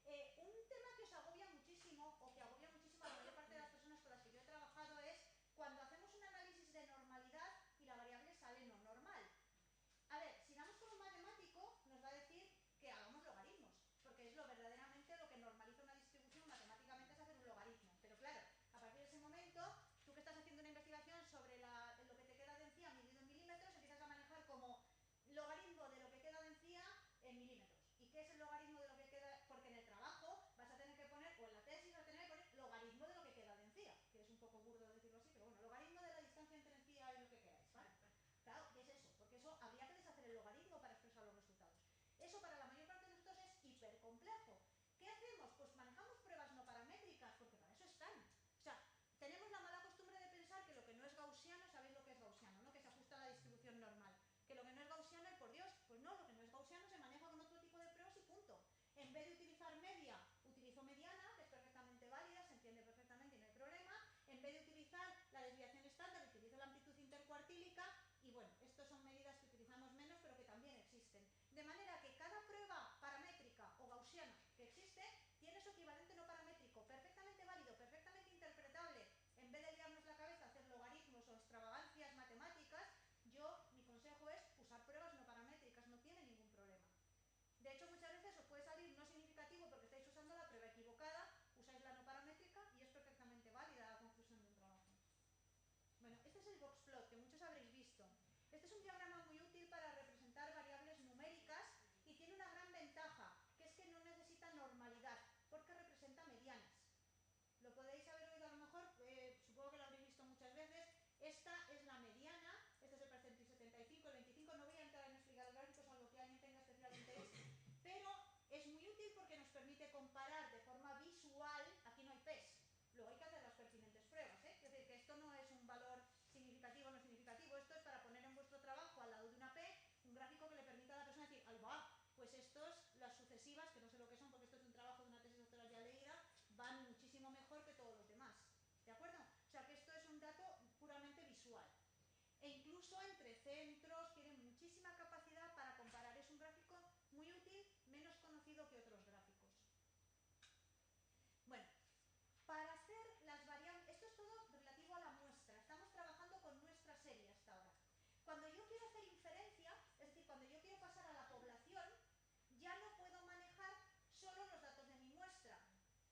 Un tema que os agobia muchísimo, o que agobia muchísimo a la mayor parte de las personas con las que yo he trabajado, es cuando hacemos un análisis de normalidad y la variable sale no normal. A ver, si vamos con un matemático, nos va a decir que hagamos logaritmos, porque es verdaderamente lo que normaliza una distribución matemáticamente, es hacer un logaritmo. Pero claro, a partir de ese momento, tú que estás haciendo una investigación sobre lo que te queda de encía medido en milímetros, empiezas a manejar como logaritmo de lo que queda de encía en milímetros. ¿Y qué es el logaritmo de lo que queda? Porque en el trabajo vas a tener que poner, o en la tesis vas a tener que poner logaritmo de lo que queda de encía, que es un poco burdo decirlo así, pero bueno, logaritmo de la distancia entre encía y lo que queráis, ¿vale? Claro, ¿qué es eso? Porque eso habría que deshacer el logaritmo para expresar los resultados. Eso para la mayor parte de nosotros es hipercomplejo. ¿Qué hacemos? Pues manejamos pruebas no paramétricas, porque para eso están. O sea, tenemos la mala costumbre de pensar que lo que no es gaussiano, ¿sabéis lo que es gaussiano? ¿No? Que se ajusta a la distribución normal. Que lo que no es gaussiano es por Dios. Pues no, lo que no es gaussiano se maneja con otro tipo de pruebas y punto. En vez de utilizar media, utilizo mediana, que es perfectamente válida, se entiende perfectamente y no hay problema. En vez de utilizar la desviación estándar, utilizo la amplitud intercuartílica. Y bueno, estas son medidas que utilizamos menos, pero que también existen. De manera que cada prueba paramétrica o gaussiana que existe tiene su equivalente no paramétrico, perfectamente válido, perfectamente interpretable. En vez de liarnos la cabeza a hacer logaritmos o extravagancias matemáticas, mi consejo es usar pruebas no paramétricas, no tiene ningún problema. De hecho, muchas veces os puede salir no significativo porque estáis usando la prueba equivocada, usáis la no paramétrica y es perfectamente válida la conclusión de un trabajo. Bueno, este es el boxplot que muchos habréis visto. Este es un diagrama muy útil para representar variables numéricas y tiene una gran ventaja, que es que no necesita normalidad, porque representa medianas. Lo podéis haber oído a lo mejor, supongo que lo habréis visto muchas veces. Esta es la mediana, este es el porcentaje 75, el 25, no voy a entrar en explicar los gráficos, algo que alguien tenga especial interés, pero es muy útil porque nos permite comparar de forma visual, aquí no hay PES, luego hay que hacer las pertinentes pruebas, es decir, que esto no es un valor significativo o no significativo, esto es para poner en vuestro trabajo al lado de una P un gráfico que le permita a la persona decir, ahí va, pues estos, las sucesivas, que no sé lo que son porque esto es un trabajo de una tesis doctoral ya leída, van muchísimo mejor que todos los demás, ¿de acuerdo? O sea que esto es un dato puramente visual. E incluso entre centros tiene muchísima capacidad para comparar, es un gráfico muy útil, menos conocido que otros gráficos. Bueno, para hacer las variables, esto es todo relativo a la muestra, estamos trabajando con nuestra serie hasta ahora. Cuando yo quiero hacer inferencia, es decir, cuando yo quiero pasar a la población, ya no puedo manejar solo los datos de mi muestra.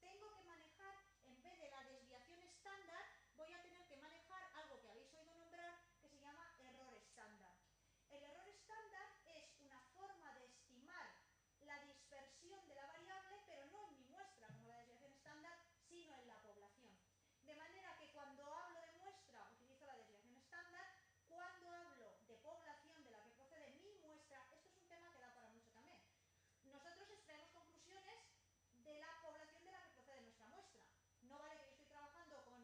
Tengo que manejar, en vez de la desviación estándar, voy a tener que manejar algo que habéis oído nombrar, que se llama error estándar. El error estándar es una forma de estimar la dispersión de la variable, pero no en mi muestra, como la desviación estándar, sino en la población. De manera que cuando hablo de muestra utilizo la desviación estándar, cuando hablo de población de la que procede mi muestra, esto es un tema que da para mucho también. Nosotros extraemos conclusiones de la población de la que procede nuestra muestra. No vale que yo estoy trabajando con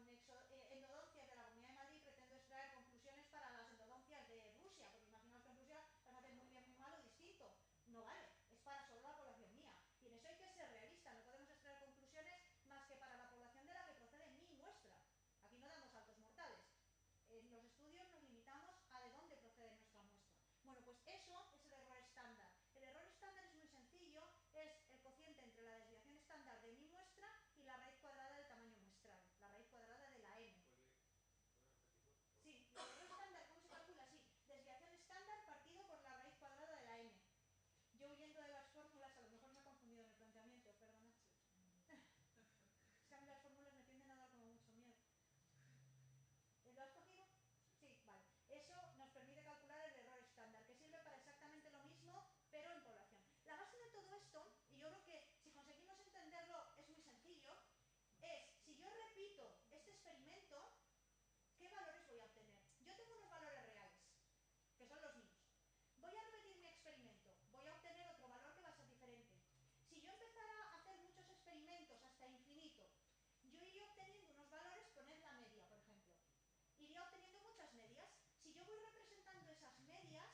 endodoncias de la Comunidad de Madrid y pretendo extraer conclusiones para las endodoncias de Rusia, porque imaginaos que en Rusia van a hacer muy bien, muy mal o distinto. No vale, es para solo la población mía. Y en eso hay que ser realista, no podemos extraer conclusiones más que para la población de la que procede mi muestra. Aquí no damos saltos mortales. En los estudios nos limitamos a de dónde procede nuestra muestra. Bueno, pues eso es el error estándar. El error estándar es muy sencillo, es el cociente entre la desviación estándar de mi muestra y la raíz cuadrada del tamaño muestral, la raíz cuadrada de la n. Sí, el error estándar, ¿cómo se calcula? Sí, desviación estándar partido por la raíz cuadrada de la n. Yo huyendo de las fórmulas, a lo mejor me he confundido en el planteamiento, perdona. Es que a mí las fórmulas me tienden a dar iría obteniendo muchas medias. Si yo voy representando esas medias,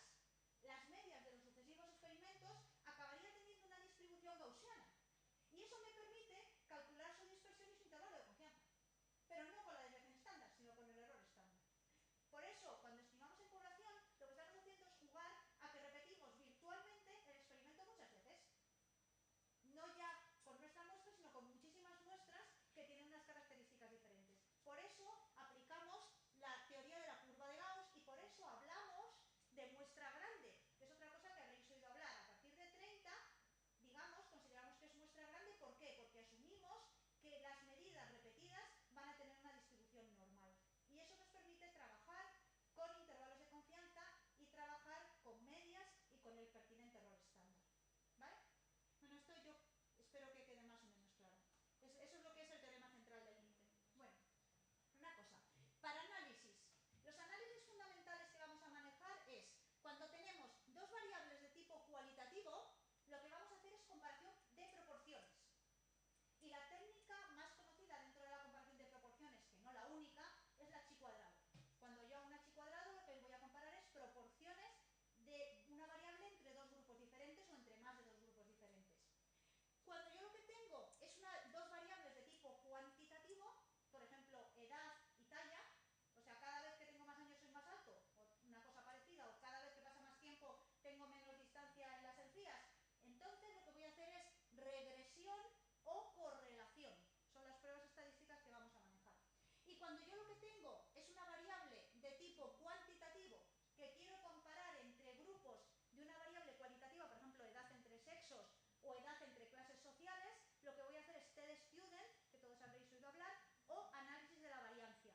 las medias de los sucesivos experimentos, acabaría teniendo una distribución gaussiana. Y eso me permite calcular su dispersión y su intervalo de confianza. Pero no con la desviación estándar, sino con el error estándar. Por eso, cuando estimamos en población, lo que estamos haciendo es jugar a que repetimos virtualmente el experimento muchas veces. No ya con nuestras muestras, sino con muchísimas muestras que tienen unas características diferentes. Por eso aplicamos la teoría de la curva de Gauss y por eso hablamos de muestra grande, que es otra cosa que habréis oído hablar. A partir de 30, digamos, consideramos que es muestra grande. ¿Por qué? Porque asumimos que las medidas repetidas van a tener una distribución normal. Y eso nos permite trabajar con intervalos de confianza y trabajar con medias y con el pertinente error estándar. ¿Vale? Bueno, esto yo espero que quede más o menos claro. Eso es lo que es el teorema central del límite. Bueno, una cosa. Para análisis, los análisis fundamentales que vamos a manejar es cuando tenemos dos variables de tipo cualitativo, lo que vamos a hacer es comparación de proporciones. Y la técnica más conocida dentro de la comparación de proporciones, que no la única, es la chi cuadrado. Cuando yo hago una chi cuadrado, lo que voy a comparar es proporciones de una variable entre dos grupos diferentes o entre más de dos grupos diferentes. Cuando yo lo que tengo es dos variables de tipo cuantitativo, por ejemplo, edad y talla, o sea, cada vez que tengo más años soy más alto, o una cosa parecida, o cada vez que pasa más tiempo tengo menos distancia en las encías, entonces lo que voy a hacer es regresión o correlación. Son las pruebas estadísticas que vamos a manejar. Y cuando yo lo que tengo es una variable de tipo cuantitativo que quiero comparar entre grupos de una variable cualitativa, por ejemplo, edad entre sexos o edad entre clases sociales, lo que voy a hacer es t-student, que todos habréis oído hablar, o análisis de la variancia.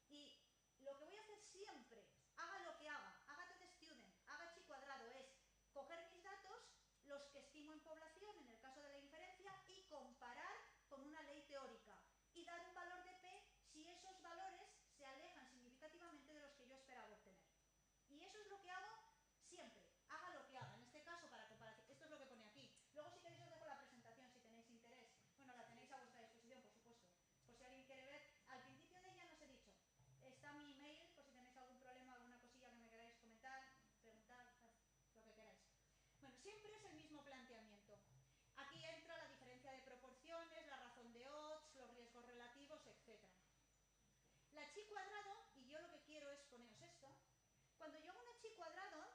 Y lo que voy a hacer siempre, haga lo que haga t-student, haga chi cuadrado, es coger mis datos, los que estimo en población, en el caso de la inferencia, y comparar con una ley teórica. Y dar un valor de P si esos valores se alejan significativamente de los que yo esperaba obtener. Y eso es lo que hago siempre, haga lo que haga. En este caso, para comparación, esto es lo que pone aquí. Luego, si queréis, os dejo la presentación si tenéis interés. Bueno, la tenéis a vuestra disposición, por supuesto. Por si alguien quiere ver. Al principio de ella no os he dicho. Está mi email, por si tenéis algún problema, alguna cosilla que me queráis comentar, preguntar, lo que queráis. Bueno, siempre es el mismo planteamiento. Aquí entra la diferencia de proporciones, la razón de odds, los riesgos relativos, etc. La chi cuadrado, y yo lo que quiero es poneros esto. Cuando yo hago una chi cuadrado,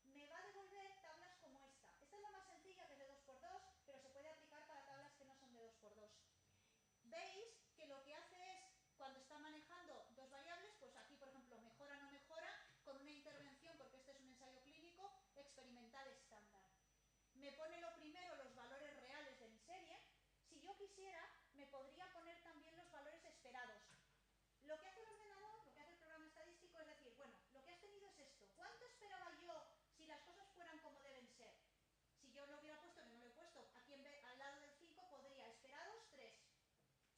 me va a devolver tablas como esta. Esta es la más sencilla, que es de 2×2, pero se puede aplicar para tablas que no son de 2×2. Veis que lo que hace es, cuando está manejando dos variables, pues aquí, por ejemplo, mejora o no mejora, con una intervención, porque este es un ensayo clínico, experimental estándar. Me pone lo primero los valores reales de mi serie. Si yo quisiera, me podría poner también los valores esperados. Lo que hace el ordenador, lo que hace el programa estadístico es decir, bueno, lo que has tenido es esto. ¿Cuánto esperaba yo si las cosas fueran como deben ser? Si yo lo hubiera puesto, que no lo he puesto, aquí al lado del 5 podría esperados 3.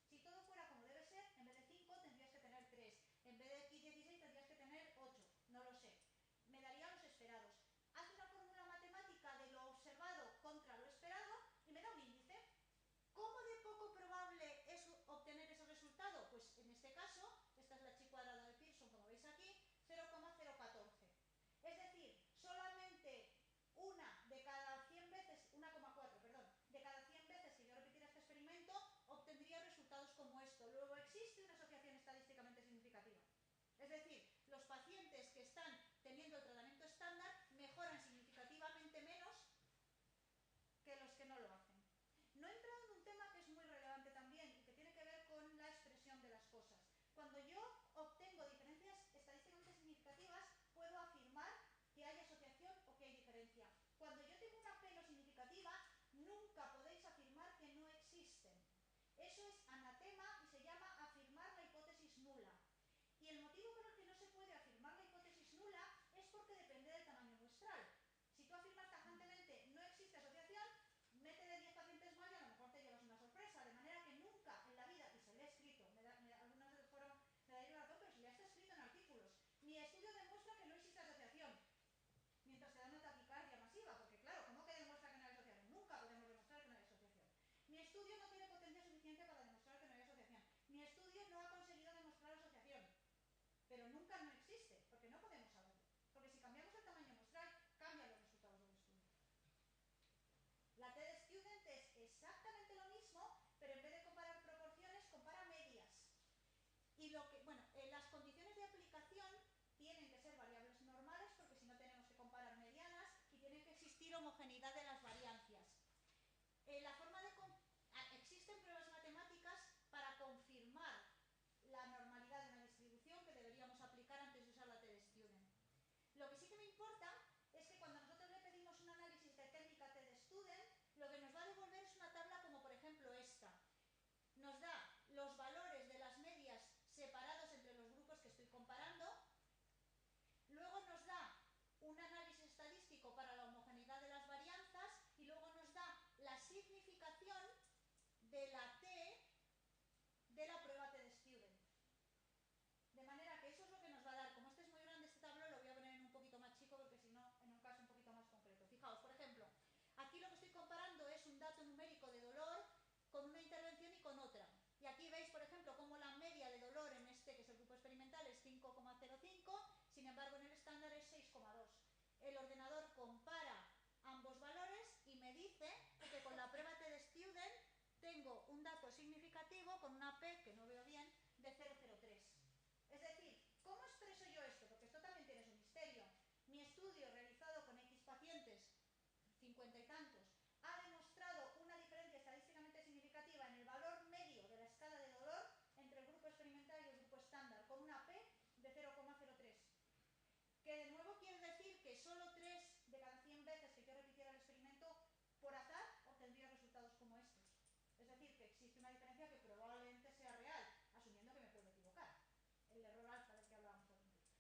Si todo fuera como debe ser, en vez de 5 tendrías que tener 3. En vez de 16 tendrías que tener 8. No lo sé. Me daría los esperados. Hace una fórmula matemática de lo observado contra lo esperado y me da un índice. ¿Cómo de poco probable es obtener ese resultado? Pues en este caso, esta es la chi cuadrada de Pearson, como veis aquí, 0,014. Es decir, solamente una de cada 100 veces, 1,4, perdón, de cada 100 veces que yo repitiera este experimento, obtendría resultados como esto. Luego existe una asociación estadísticamente significativa. Es decir, los pacientes que están teniendo el tratamiento estándar mejoran significativamente menos que los que no lo hacen. No he entrado en un tema que es muy relevante también y que tiene que ver con la expresión de las cosas. Cuando yo obtengo diferencias estadísticamente significativas, puedo afirmar que hay asociación o que hay diferencia. Cuando yo tengo una P no significativa, nunca podéis afirmar que no existen. Eso es anatema y se llama afirmar la hipótesis nula. Y el motivo por el que no se puede afirmar la hipótesis nula es porque depende del tamaño muestral. Si tú afirmas tajantemente no existe asociación, métele 10 pacientes más y a lo mejor te llevas una sorpresa. De manera que nunca en la vida, y se le he escrito, algunas del foro me dais razón, pero se le ha escrito en artículos, mi estudio demuestra que no existe asociación. Mientras se da una taquicardia masiva, porque claro, ¿cómo que demuestra que no hay asociación? Nunca podemos demostrar que no hay asociación. Mi estudio no tiene potencia suficiente para demostrar que no hay asociación. Mi estudio no ha conseguido demostrar pero nunca no existe, porque no podemos saberlo. Porque si cambiamos el tamaño muestral, cambian los resultados del estudio. La T-Student es exactamente lo mismo, pero en vez de comparar proporciones, compara medias. Y las condiciones de aplicación tienen que ser variables normales, porque si no tenemos que comparar medianas, y tiene que existir homogeneidad de las variancias. Existen pruebas matemáticas para confirmar la normalidad de una distribución que deberíamos aplicar antes de usar la T-Student. Lo que sí que me importa es que cuando nosotros le pedimos un análisis de técnica T-Student, lo que nos va a devolver es una tabla como por ejemplo esta. Nos da los valores de las medias separados entre los grupos que estoy comparando, luego nos da un análisis estadístico para la homogeneidad de las varianzas y luego nos da la significación de la T de la prueba T-Student. De manera que eso es lo que nos va a dar. Como este es muy grande, este tablero lo voy a poner en un poquito más chico porque si no, en un caso un poquito más concreto. Fijaos, por ejemplo, aquí lo que estoy comparando es un dato numérico de dolor con una intervención y con otra. Y aquí veis, por ejemplo, cómo la media de dolor en este, que es el grupo experimental, es 5,05, sin embargo en el estándar es 6,2. El ordenador compara ambos valores y me dice que con la prueba T-Student tengo un dato significativo con una P, que no veo bien, de 0,03. Es decir, ¿cómo expreso yo esto? Porque esto también tiene su misterio. Mi estudio realizado con X pacientes, 50 y tantos, ha demostrado una diferencia estadísticamente significativa en el valor medio de la escala de dolor entre el grupo experimental y el grupo estándar, con una P de 0,03. Que de nuevo quiere decir que solo 3 de cada 100 veces que yo repitiera el experimento por azar obtendría resultados como estos. Es decir, que existe una diferencia que probablemente sea real, asumiendo que me puedo equivocar. El error alfa del que hablábamos al principio.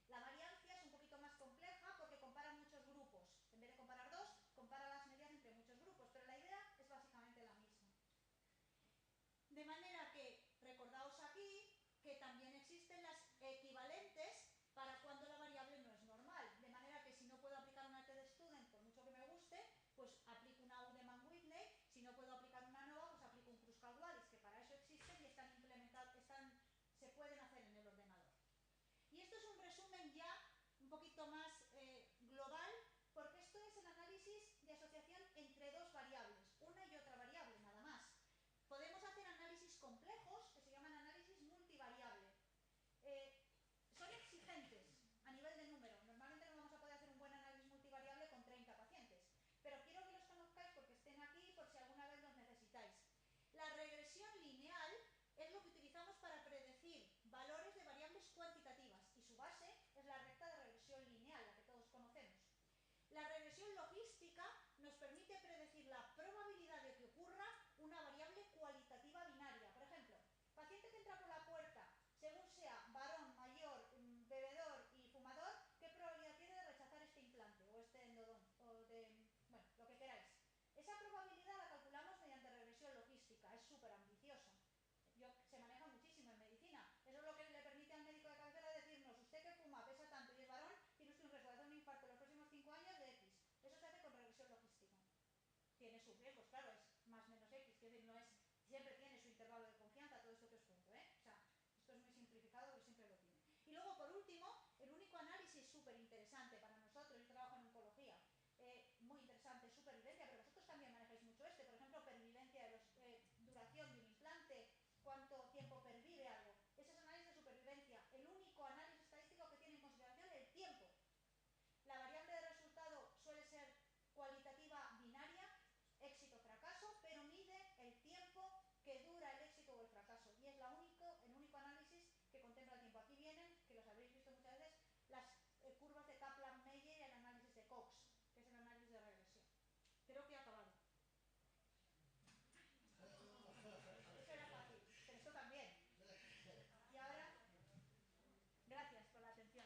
La variancia es un poquito más compleja porque compara muchos grupos. En vez de comparar dos, compara las medias entre muchos grupos, pero la idea es básicamente la misma. De manera que, recordaos aquí que también existen las equivalentes para cuando la variable no es normal. De manera que si no puedo aplicar una T-Student, por mucho que me guste, pues aplico una Udemann-Whitney. Si no puedo aplicar una NOVA, pues aplico un Kruskal-Wallis, que para eso existen y están implementados, se pueden hacer en el ordenador. Y esto es un resumen ya un poquito más global, porque esto es el análisis de asociación entre dos variables, una y otra variable, nada más. Podemos hacer análisis complejos, que se llaman análisis multivariable. Son exigentes a nivel de número. Normalmente no vamos a poder hacer un buen análisis multivariable con 30 pacientes. Pero quiero que los conozcáis porque estén aquí por si alguna vez los necesitáis. La regresión lineal es lo que utilizamos para predecir valores de variables cuantitativas y su base es la recta de regresión lineal, la que todos conocemos. La regresión logística nos permite predecir la probabilidad de que ocurra una variable cualitativa binaria. Por ejemplo, paciente que entra por la puerta, según sea varón, mayor, bebedor y fumador, ¿qué probabilidad tiene de rechazar este implante o este endodón? Bueno, lo que queráis. Esa probabilidad la calculamos mediante regresión logística, es súper ambiciosa. Se maneja muchísimo en medicina. Eso es lo que le permite al médico de cabecera decirnos: usted que fuma, pesa tanto y es varón, tiene usted un riesgo de hacer un infarto en los próximos 5 años de X. Eso se hace con regresión logística. Tiene sus riesgos, claro, es más menos X, es decir, no es, siempre tiene su intervalo de confianza, todo esto que os cuento, O sea, esto es muy simplificado, pero siempre lo tiene. Y luego, por último, el único análisis súper interesante para nosotros, yo trabajo en oncología, muy interesante, supervivencia, pero vosotros también manejáis mucho por ejemplo, pervivencia de duración de un implante, cuánto tiempo pervive algo. Ese es análisis de supervivencia, el único análisis estadístico que tiene en consideración el tiempo. La variable de resultado suele ser cualitativa binaria, éxito-fracaso, pero mide el tiempo que dura el éxito o el fracaso. Y es el único análisis que contempla el tiempo. Aquí vienen, que los habréis visto muchas veces, las curvas de Kaplan-Meier y el análisis de Cox, que es el análisis de regresión. Creo que he acabado. Eso era fácil, pero esto también. Y ahora, gracias por la atención.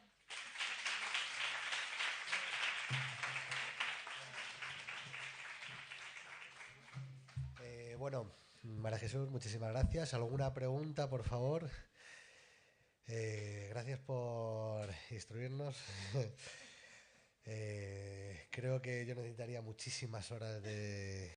Bueno, María Jesús, muchísimas gracias. ¿Alguna pregunta, por favor? Gracias por instruirnos. Creo que yo necesitaría muchísimas horas de